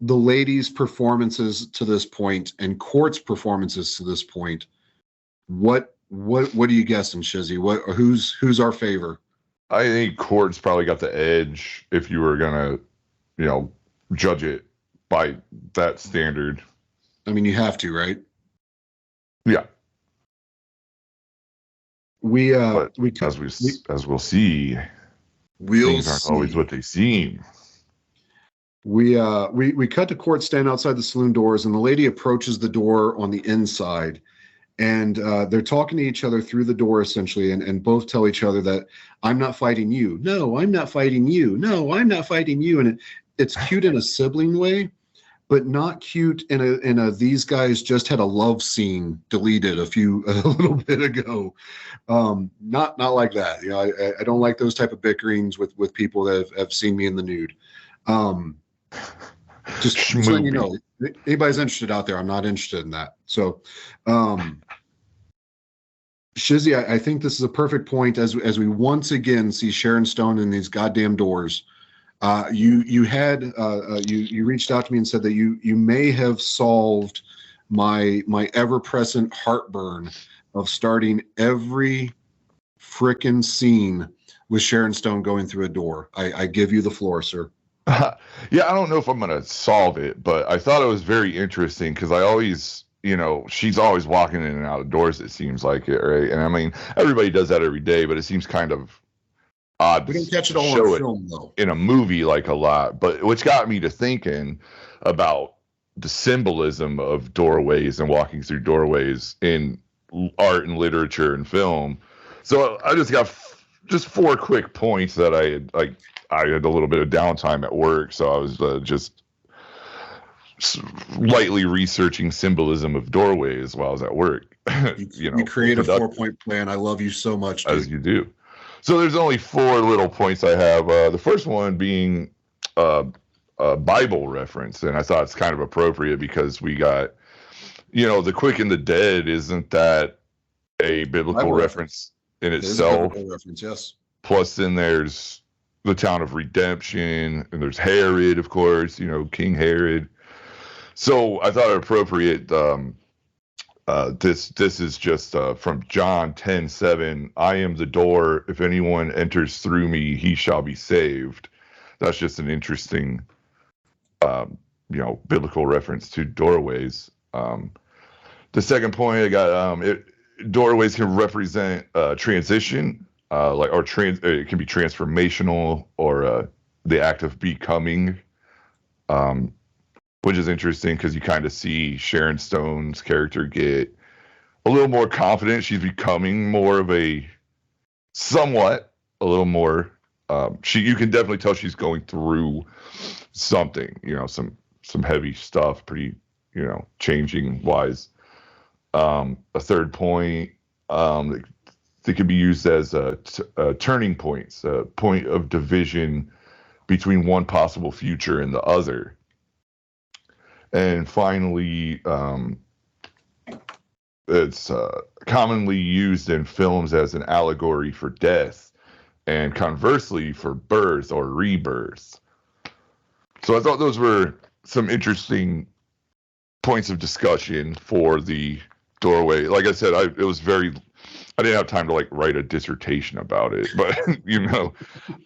the ladies' performances to this point and Court's performances to this point, what are you guessing, Shizzy? Who's our favor? I think Court's probably got the edge if you were gonna, judge it by that standard. I mean, you have to, right? Yeah. But as we'll see, things aren't always what they seem. We cut to Court stand outside the saloon doors, and the lady approaches the door on the inside, and they're talking to each other through the door essentially, and both tell each other that I'm not fighting you. No, I'm not fighting you. No, I'm not fighting you. And it's cute in a sibling way, but not cute in a these guys just had a love scene deleted a little bit ago. Not like that. I don't like those type of bickerings with people that have seen me in the nude. Just letting you know, anybody's interested out there, I'm not interested in that. So, Shizzy, I think this is a perfect point as we once again see Sharon Stone in these goddamn doors. You reached out to me and said that you may have solved my ever-present heartburn of starting every frickin' scene with Sharon Stone going through a door. I give you the floor, sir. Yeah, I don't know if I'm going to solve it, but I thought it was very interesting because I always, she's always walking in and out of doors, it seems like it, right? And I mean, everybody does that every day, but it seems kind of odd. We didn't catch it all on film, though. In a movie, like a lot, but which got me to thinking about the symbolism of doorways and walking through doorways in art and literature and film. So I just got just 4 quick points that I had a little bit of downtime at work, so I was just lightly researching symbolism of doorways while I was at work. You create a 4-point plan. I love you so much, dude. As you do. So there's only 4 little points I have. The first one being a Bible reference, and I thought it's kind of appropriate because we got, the quick and the dead. Isn't that a biblical reference in itself? Biblical reference, yes. Plus, then there's the town of redemption, and there's Herod, of course, King Herod. So I thought it appropriate. This is just from John 10:7. I am the door. If anyone enters through me, he shall be saved. That's just an interesting, biblical reference to doorways. The second point I got, doorways can represent transition. It can be transformational or the act of becoming, which is interesting because you kind of see Sharon Stone's character get a little more confident. She's becoming more of a little more. You can definitely tell she's going through something, some heavy stuff, pretty, changing wise. A third point, they can be used as turning points, a point of division between one possible future and the other. And finally, it's commonly used in films as an allegory for death, and conversely for birth or rebirth. So I thought those were some interesting points of discussion for the doorway. Like I said, I didn't have time to like write a dissertation about it, but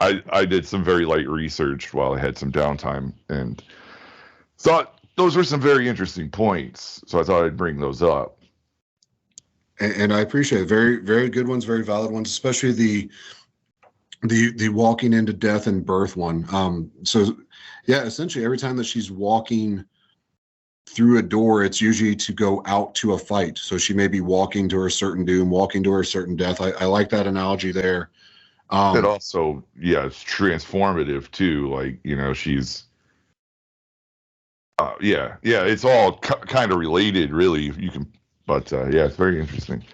I did some very light research while I had some downtime and thought those were some very interesting points. So I thought I'd bring those up. And I appreciate it. Very, very good ones, very valid ones, especially the walking into death and birth one. So yeah, essentially every time that she's walking through a door, it's usually to go out to a fight. So she may be walking to her certain doom, walking to her certain death. I like that analogy there. It also, yeah, it's transformative too. Like, she's, yeah, it's all kind of related, really. You can, but yeah, it's very interesting.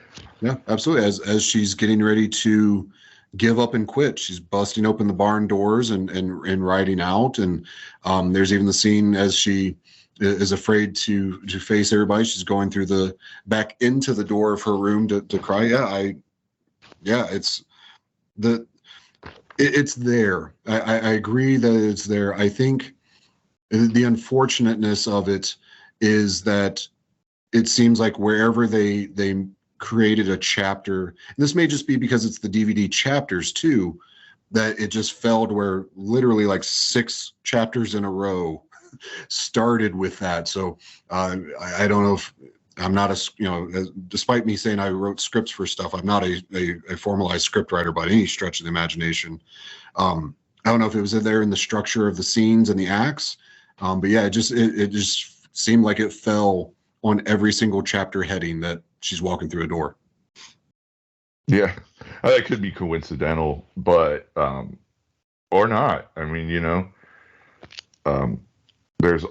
Yeah, absolutely. As she's getting ready to give up and quit, she's busting open the barn doors and riding out. And there's even the scene as she is afraid to face everybody. She's going through back into the door of her room to cry. It's there. I agree that it's there. I think the unfortunateness of it is that it seems like wherever they created a chapter, and this may just be because it's the DVD chapters too, that it just fell to where literally like 6 chapters in a row started with that. So I don't know if I'm not despite me saying I wrote scripts for stuff, I'm not a formalized script writer by any stretch of the imagination. I don't know if it was there in the structure of the scenes and the acts, but yeah, it just seemed like it fell on every single chapter heading that she's walking through a door. Yeah, that could be coincidental, but or not. I mean, there's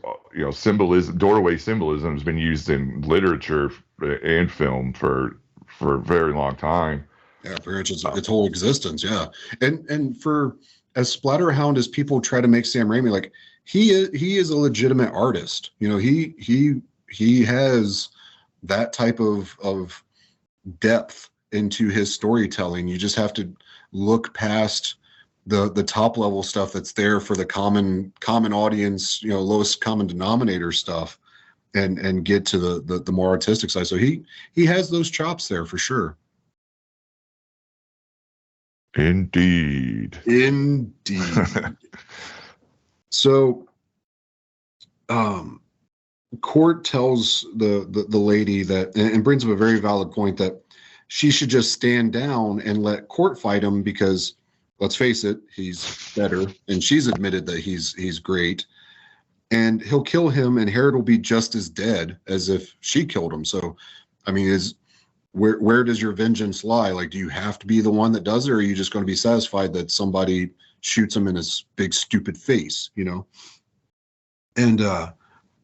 symbolism. Doorway symbolism has been used in literature and film for a very long time. Yeah, for its whole existence. Yeah, and for as splatterhound as people try to make Sam Raimi, like he is a legitimate artist. He has that type of depth into his storytelling. You just have to look past the top level stuff that's there for the common audience, lowest common denominator stuff, and get to the more artistic side. So he has those chops there for sure. Indeed. So Court tells the lady that, and brings up a very valid point, that she should just stand down and let Court fight him because, let's face it, he's better, and she's admitted that he's great, and he'll kill him, and Herod will be just as dead as if she killed him. So, I mean, where does your vengeance lie? Like, do you have to be the one that does it, or are you just going to be satisfied that somebody shoots him in his big stupid face? And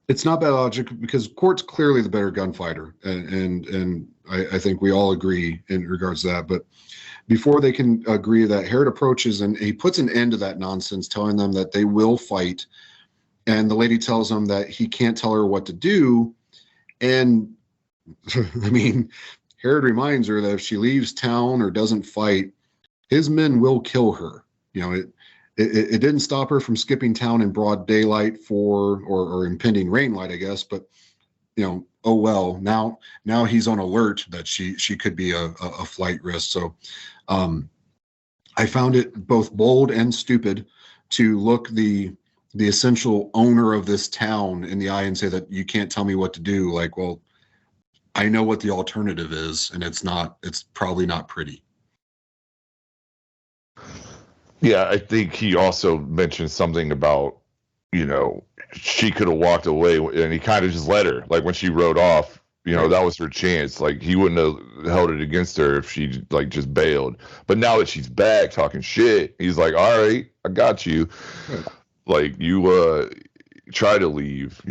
it's not bad logic because Court's clearly the better gunfighter, and I think we all agree in regards to that. But before they can agree that, Herod approaches and he puts an end to that nonsense, telling them that they will fight. And the lady tells him that he can't tell her what to do. And I mean, Herod reminds her that if she leaves town or doesn't fight, his men will kill her. It didn't stop her from skipping town in broad daylight or impending rain light, I guess. But, oh well, now he's on alert that she could be a flight risk. So I found it both bold and stupid to look the essential owner of this town in the eye and say that you can't tell me what to do. Like, well, I know what the alternative is, and it's probably not pretty. Yeah, I think he also mentioned something about, she could have walked away, and he kind of just let her. Like when she rode off, that was her chance. Like he wouldn't have held it against her if she like just bailed. But now that she's back talking shit, he's like, all right, I got you. Yeah. Like you try to leave,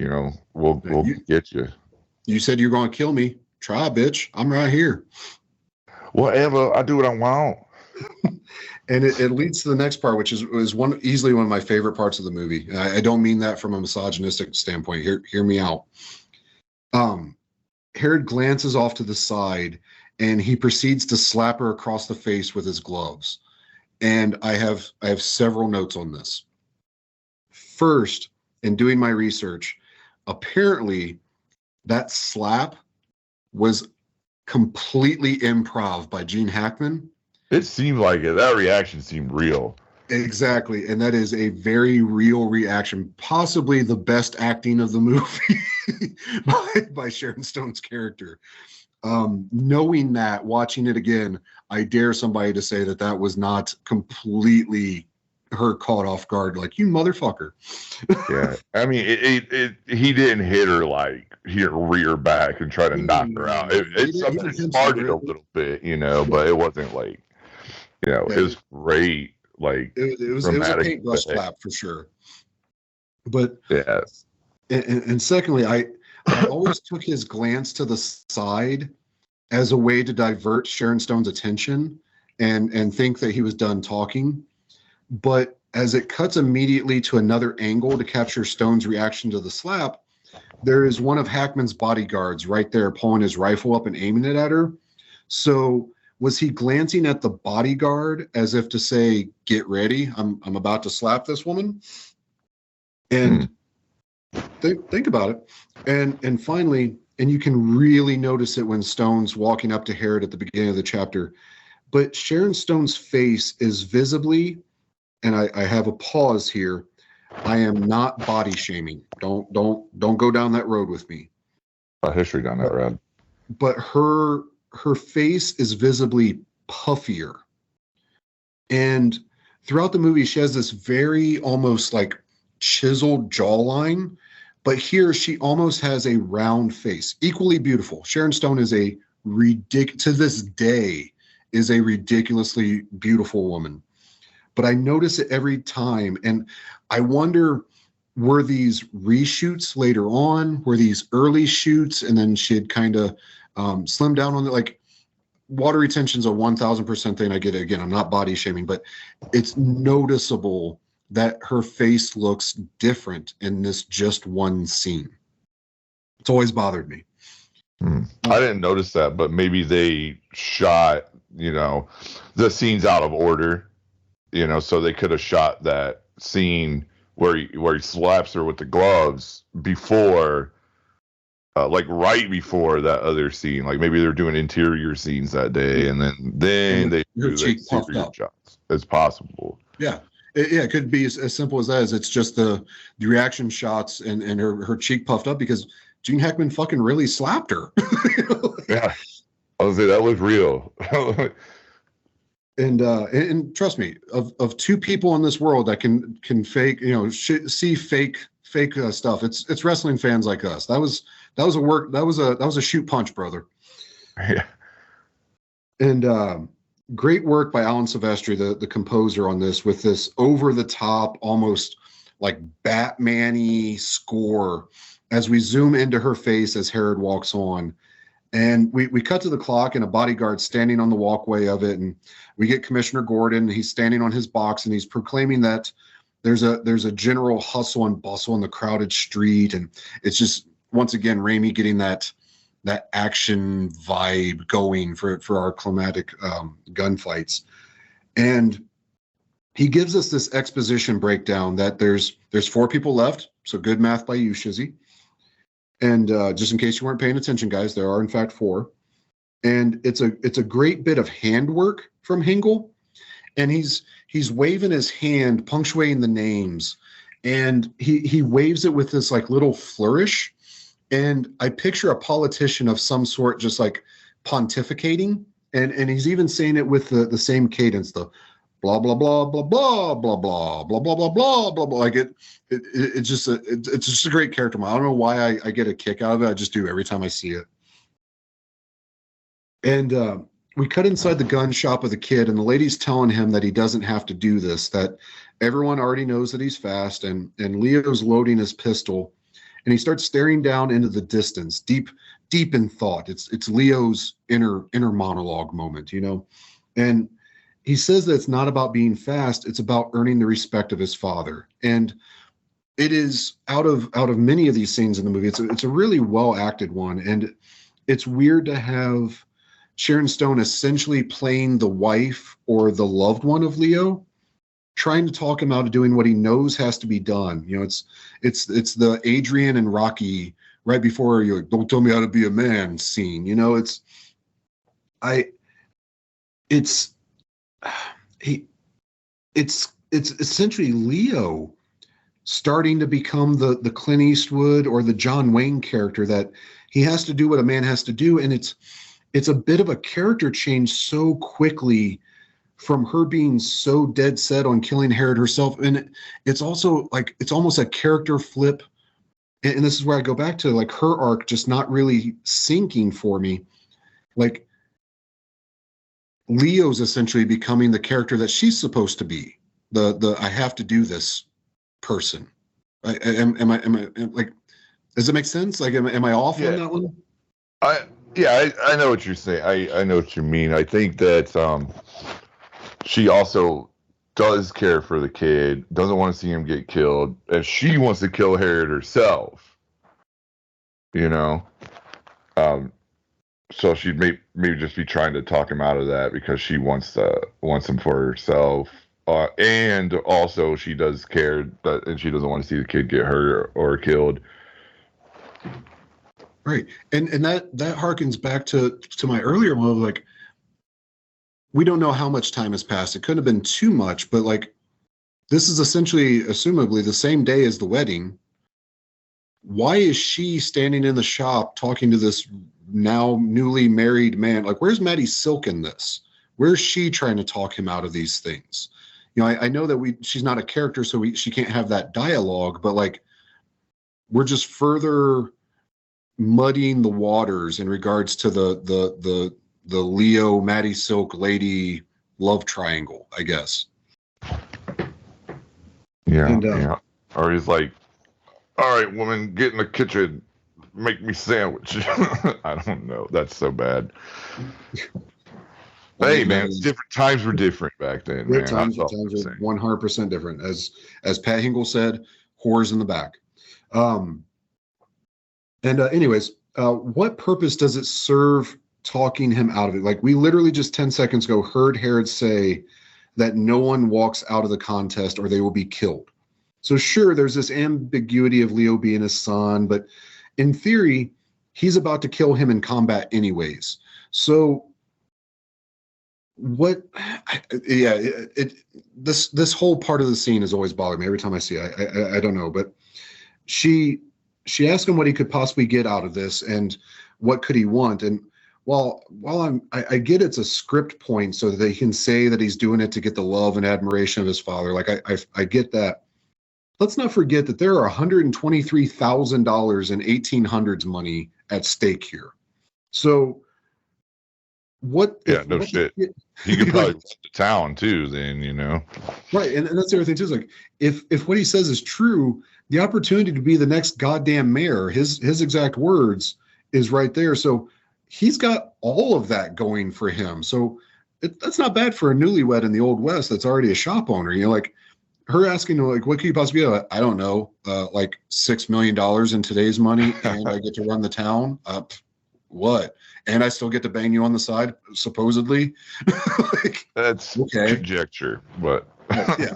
we'll get you. You said you're going to kill me. Try, bitch. I'm right here. Whatever. I do what I want. And it leads to the next part, which is easily one of my favorite parts of the movie. I don't mean that from a misogynistic standpoint. Hear me out. Herod glances off to the side, and he proceeds to slap her across the face with his gloves. And I have several notes on this. First, and doing my research, apparently that slap was completely improv by Gene Hackman. It seemed like it. That reaction seemed real. Exactly. And that is a very real reaction, possibly the best acting of the movie by Sharon Stone's character. Knowing that, watching it again, I dare somebody to say that that was not completely her caught off guard, like, you motherfucker. Yeah, I mean, he didn't hit her like he rear back and try to knock her out. It's something that smarted a little bit, but it wasn't like, it was great. Like it was a paintbrush slap for sure. But yes, and secondly, I always took his glance to the side as a way to divert Sharon Stone's attention and think that he was done talking. But as it cuts immediately to another angle to capture Stone's reaction to the slap, there is one of Hackman's bodyguards right there pulling his rifle up and aiming it at her. So was he glancing at the bodyguard as if to say, get ready, I'm about to slap this woman? And think about it. And finally, and you can really notice it when Stone's walking up to Herod at the beginning of the chapter, but Sharon Stone's face is visibly, and I have a pause here, I am not body shaming. Don't go down that road with me. History down that road. But her face is visibly puffier. And throughout the movie, she has this very almost like chiseled jawline, but here she almost has a round face, equally beautiful. Sharon Stone is to this day, is a ridiculously beautiful woman. But I notice it every time, and I wonder, were these reshoots later on? Were these early shoots, and then she had kind of slimmed down on it? Like, water retention's a 1000% thing. I get it. Again, I'm not body shaming, but it's noticeable that her face looks different in this just one scene. It's always bothered me. I didn't notice that, but maybe they shot, the scenes out of order. So they could have shot that scene where he slaps her with the gloves before, like right before that other scene. Like maybe they're doing interior scenes that day, and then they do the exterior shots. It's possible. Yeah, it could be as simple as that. It's just the reaction shots and her cheek puffed up because Gene Hackman fucking really slapped her. Yeah, I was say that was real. And trust me, of two people in this world that can fake, see fake stuff, it's wrestling fans like us. That was a shoot punch, brother. Yeah. And great work by Alan Silvestri, the composer, on this, with this over the top, almost like Batman-y score as we zoom into her face as Herod walks on. And we cut to the clock and a bodyguard standing on the walkway of it. And we get Commissioner Gordon. He's standing on his box and he's proclaiming that there's a general hustle and bustle in the crowded street. And it's just, once again, Raimi getting that action vibe going for our climatic gunfights. And he gives us this exposition breakdown that there's 4 people left. So good math by you, Shizzy. And just in case you weren't paying attention, guys, there are in fact 4. And it's a great bit of handwork from Hingle. And he's waving his hand, punctuating the names. And he waves it with this like little flourish. And I picture a politician of some sort just like pontificating. And he's even saying it with the same cadence, the blah, blah, blah, blah, blah, blah, blah, blah, blah, blah, blah, blah, blah. Like it's just a great character model. I don't know why I get a kick out of it. I just do every time I see it. And we cut inside the gun shop of the kid, and the lady's telling him that he doesn't have to do this, that everyone already knows that he's fast, and Leo's loading his pistol, and he starts staring down into the distance, deep in thought. It's Leo's inner monologue moment, and he says that it's not about being fast, it's about earning the respect of his father. And it is out of many of these scenes in the movie, it's a really well acted one. And it's weird to have Sharon Stone essentially playing the wife or the loved one of Leo. trying to talk him out of doing what he knows has to be done. You know, it's the Adrian and Rocky right before you don't tell me how to be a man scene. You know, it's essentially Leo starting to become the Clint Eastwood or the John Wayne character, that he has to do what a man has to do. And it's a bit of a character change so quickly from her being so dead set on killing Herod herself. And it's also like, it's almost a character flip. And this is where I go back to like her arc just not really sinking for me. Like Leo's essentially becoming the character that she's supposed to be. The I have to do this person. Am I like, does it make sense? Like, am I off on that one? I know what you're saying. I know what you mean. I think that she also does care for the kid, doesn't want to see him get killed, and she wants to kill Herod herself. You know? So she'd maybe just be trying to talk him out of that because she wants him for herself. And also she does care and she doesn't want to see the kid get hurt or killed. Right. And that harkens back to my earlier one of like, we don't know how much time has passed. It couldn't have been too much, but like, this is essentially, assumably, the same day as the wedding. Why is she standing in the shop talking to this now newly married man? Like, where's Maddie Silk in this? Where's she trying to talk him out of these things? You know, I know that she's not a character, so she can't have that dialogue, but like, we're just further muddying the waters in regards to the Leo Maddie Silk lady love triangle, I guess. Yeah, yeah. Or he's like, all right, woman, get in the kitchen, make me sandwich. I don't know. That's so bad. Hey, man, different times were different back then. Man. Times are 100% different. As Pat Hingle said, whores in the back. Anyways, what purpose does it serve talking him out of it? Like, we literally just 10 seconds ago heard Herod say that no one walks out of the contest or they will be killed. So sure, there's this ambiguity of Leo being his son, but in theory, he's about to kill him in combat anyways. So this whole part of the scene has always bothered me every time I see it. I don't know, but she asked him what he could possibly get out of this and what could he want. And while I get it's a script point so that they can say that he's doing it to get the love and admiration of his father. Like I get that. Let's not forget that there are $123,000 in 1800s money at stake here. So what? Yeah, no shit. He could probably run the town too, then, you know. Right, and that's the other thing too. Is like if what he says is true, the opportunity to be the next goddamn mayor, his exact words, is right there. So he's got all of that going for him. So that's not bad for a newlywed in the Old West that's already a shop owner. You know, like her asking, like, what could you possibly do? I don't know, like $6 million in today's money, and I get to run the town. What? And I still get to bang you on the side, supposedly. Like, that's okay. Conjecture, but yeah,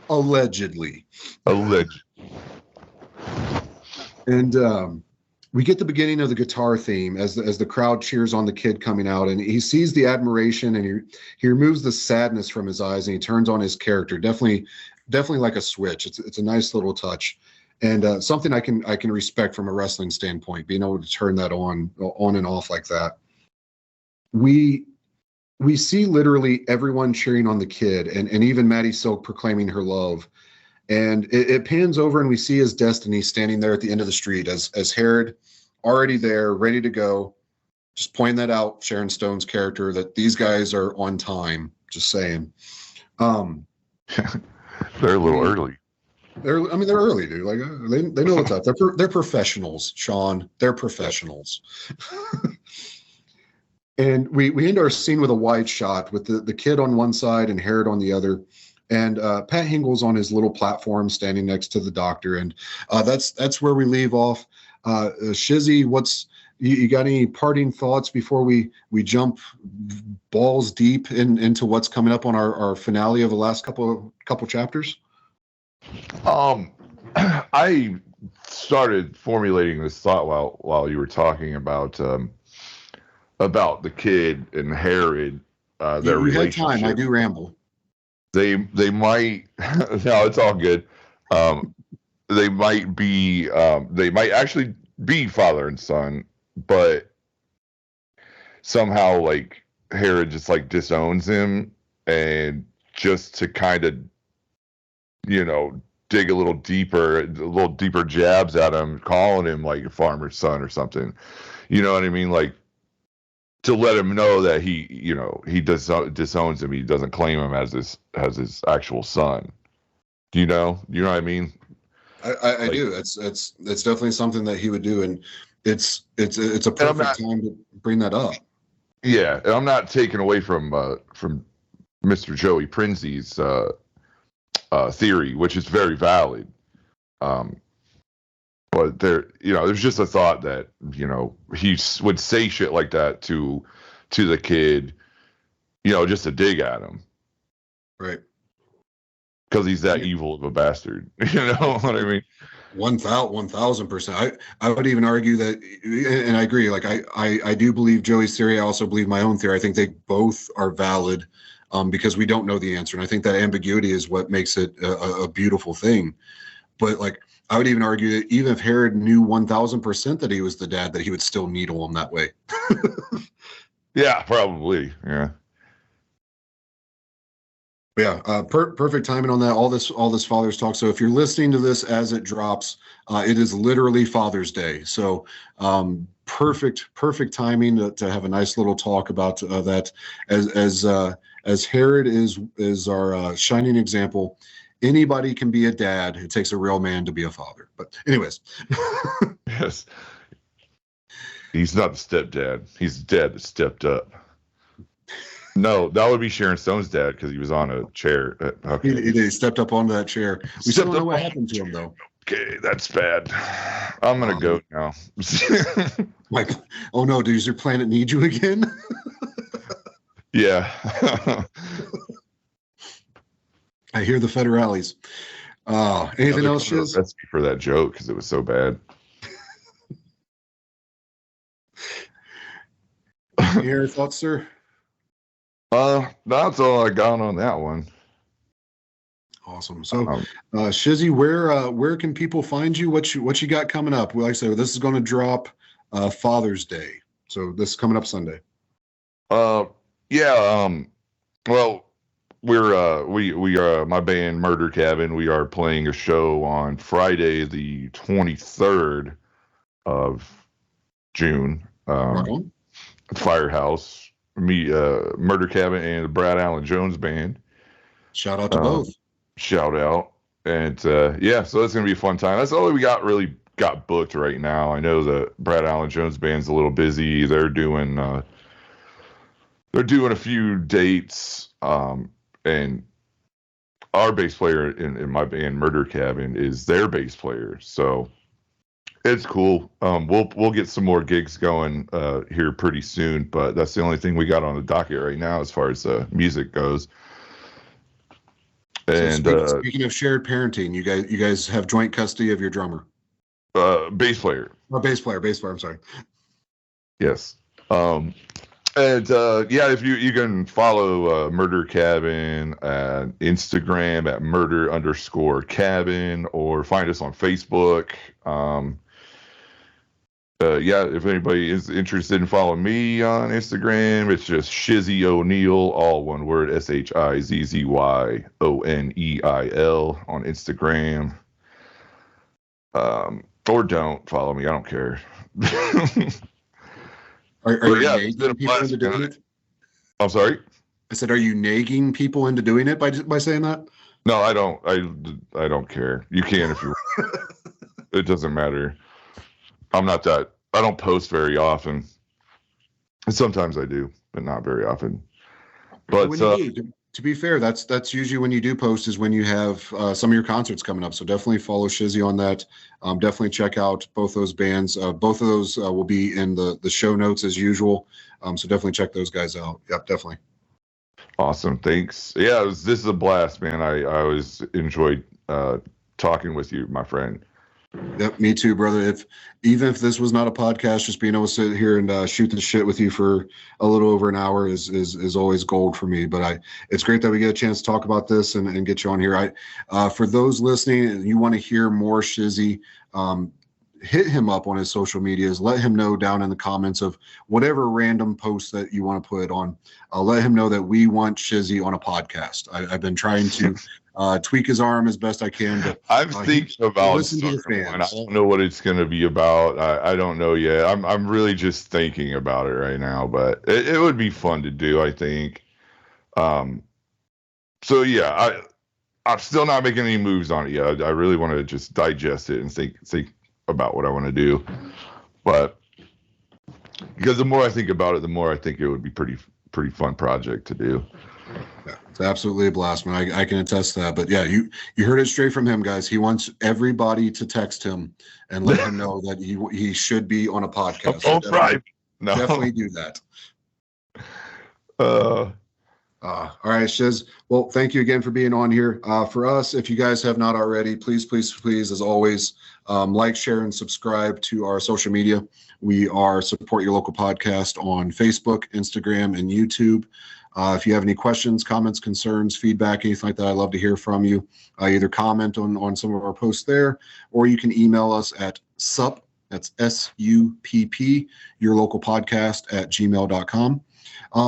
allegedly. And we get the beginning of the guitar theme as the crowd cheers on the kid coming out, and he sees the admiration, and he removes the sadness from his eyes, and he turns on his character. Definitely like a switch. It's a nice little touch, and something I can respect from a wrestling standpoint, being able to turn that on and off like that. We see literally everyone cheering on the kid, and even Maddie Silk proclaiming her love. And it pans over, and we see his Destiny standing there at the end of the street as Herod, already there, ready to go. Just pointing that out, Sharon Stone's character, that these guys are on time. Just saying. They're a little early. They're early, dude. Like they know what's up. They're professionals, Sean. They're professionals. And we end our scene with a wide shot with the kid on one side and Herod on the other. And Pat Hingle's on his little platform standing next to the doctor. And that's where we leave off. Shizzy, you got any parting thoughts before we jump balls deep into what's coming up on our finale of the last couple chapters? I started formulating this thought while you were talking about the kid and Herod, their you had relationship. time. I do ramble. They might no, it's all good. They might actually be father and son, but somehow like Herod just like disowns him, and just to kind of dig a little deeper jabs at him, calling him like a farmer's son or something. You know what I mean? Like, to let him know that he disowns him. He doesn't claim him as his actual son. You know what I mean? I do. It's definitely something that he would do, and it's a perfect time to bring that up. Yeah, and I'm not taking away from Mr. Joey Prinzi's theory, which is very valid. But there's just a thought that he would say shit like that to the kid, just to dig at him, right? Because he's that evil of a bastard. You know what I mean? 1,000%. I would even argue that, and I agree. Like I do believe Joey's theory. I also believe my own theory. I think they both are valid, because we don't know the answer, and I think that ambiguity is what makes it a beautiful thing. But like, I would even argue that even if Herod knew 1,000% that he was the dad, that he would still needle him that way. Yeah, probably. Yeah. Yeah, perfect timing on that. All this Father's talk. So if you're listening to this as it drops, it is literally Father's Day. So perfect timing to have a nice little talk about that. As Herod is our shining example. Anybody can be a dad. It takes a real man to be a father. But anyways. Yes. He's not the stepdad. He's the dad that stepped up. No, that would be Sharon Stone's dad, because he was on a chair. Okay. He stepped up onto that chair. We still don't know what happened to him, though. Okay, that's bad. I'm going to go now. Like, oh no, does your planet need you again? Yeah. I hear the federales. Anything else, Shiz? That's for that joke, because it was so bad. Any other thoughts, sir? That's all I got on that one. Awesome. So, Shizzy, where can people find you? What you got coming up? Well, like I said, this is going to drop Father's Day. So this is coming up Sunday. Yeah. Well, we are my band Murder Cabin. We are playing a show on Friday, the 23rd of June. Right on. Firehouse. Murder Cabin and the Brad Allen Jones Band. Shout out to both. Shout out. And yeah, so that's gonna be a fun time. That's all we got booked right now. I know the Brad Allen Jones Band's a little busy. They're doing a few dates. And our bass player in my band Murder Cabin is their bass player. So it's cool. We'll get some more gigs going here pretty soon, but that's the only thing we got on the docket right now as far as music goes. And so speaking of shared parenting, you guys have joint custody of your drummer. Bass player. Oh, bass player. I'm sorry. Yes. And yeah, if you can follow Murder Cabin at Instagram at murder_cabin, or find us on Facebook. Yeah, if anybody is interested in following me on Instagram, it's just Shizzy O'Neil, all one word, SHIZZYONEIL on Instagram. Or don't follow me, I don't care. Are you nagging people into doing it? I'm sorry? I said, are you nagging people into doing it by saying that? No, I don't. I don't care. You can if you want. It doesn't matter. I'm not that. I don't post very often. Sometimes I do, but not very often. But when you do, to be fair, that's usually when you do post is when you have some of your concerts coming up. So definitely follow Shizzy on that. Definitely check out both those bands. Both of those will be in the show notes as usual. So definitely check those guys out. Yep, definitely. Awesome. Thanks. Yeah, this is a blast, man. I always enjoyed talking with you, my friend. Yep, me too, brother. Even if this was not a podcast, just being able to sit here and shoot the shit with you for a little over an hour is always gold for me. But it's great that we get a chance to talk about this and get you on here. For those listening, and you want to hear more Shizzy, hit him up on his social medias. Let him know down in the comments of whatever random post that you want to put on. Let him know that we want Shizzy on a podcast. I've been trying to tweak his arm as best I can. But I'm thinking about listen to the fans. And I don't know what it's going to be about. I don't know yet. I'm really just thinking about it right now, but it would be fun to do, I think. So yeah, I'm still not making any moves on it yet. I really want to just digest it and think about what I want to do. But because the more I think about it, the more I think it would be pretty fun project to do. Yeah, it's absolutely a blast, man. I can attest to that. But yeah, you heard it straight from him, guys. He wants everybody to text him and let him know that he should be on a podcast. So definitely do that. All right, Shiz. Well, thank you again for being on here. For us, if you guys have not already, please, as always, like, share, and subscribe to our social media. We are Support Your Local Podcast on Facebook, Instagram, and YouTube. If you have any questions, comments, concerns, feedback, anything like that, I'd love to hear from you. Either comment on some of our posts there, or you can email us at SUPP, that's SUPP, yourlocalpodcast@gmail.com.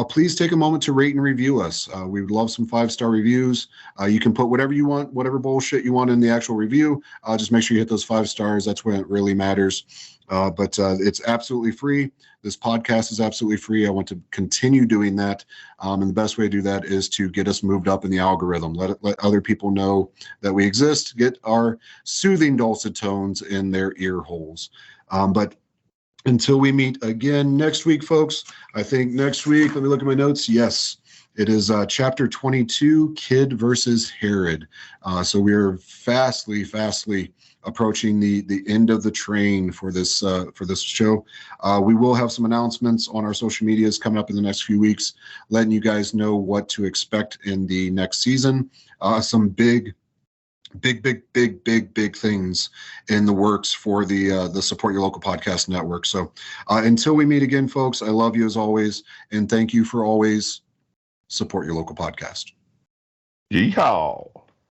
Please take a moment to rate and review us. We would love some 5-star reviews. You can put whatever you want, whatever bullshit you want in the actual review. Just make sure you hit those 5 stars. That's when it really matters. But it's absolutely free. This podcast is absolutely free. I want to continue doing that. And the best way to do that is to get us moved up in the algorithm. Let other people know that we exist. Get our soothing dulcet tones in their ear holes. But until we meet again next week, folks, I think next week, let me look at my notes. Yes, it is chapter 22, Kid versus Herod. So we are fastly approaching the end of the train for this show. We will have some announcements on our social medias coming up in the next few weeks, letting you guys know what to expect in the next season. Some big things in the works for the Support Your Local Podcast Network. So until we meet again, folks, I love you as always, and thank you for always support your local podcast. Yeehaw.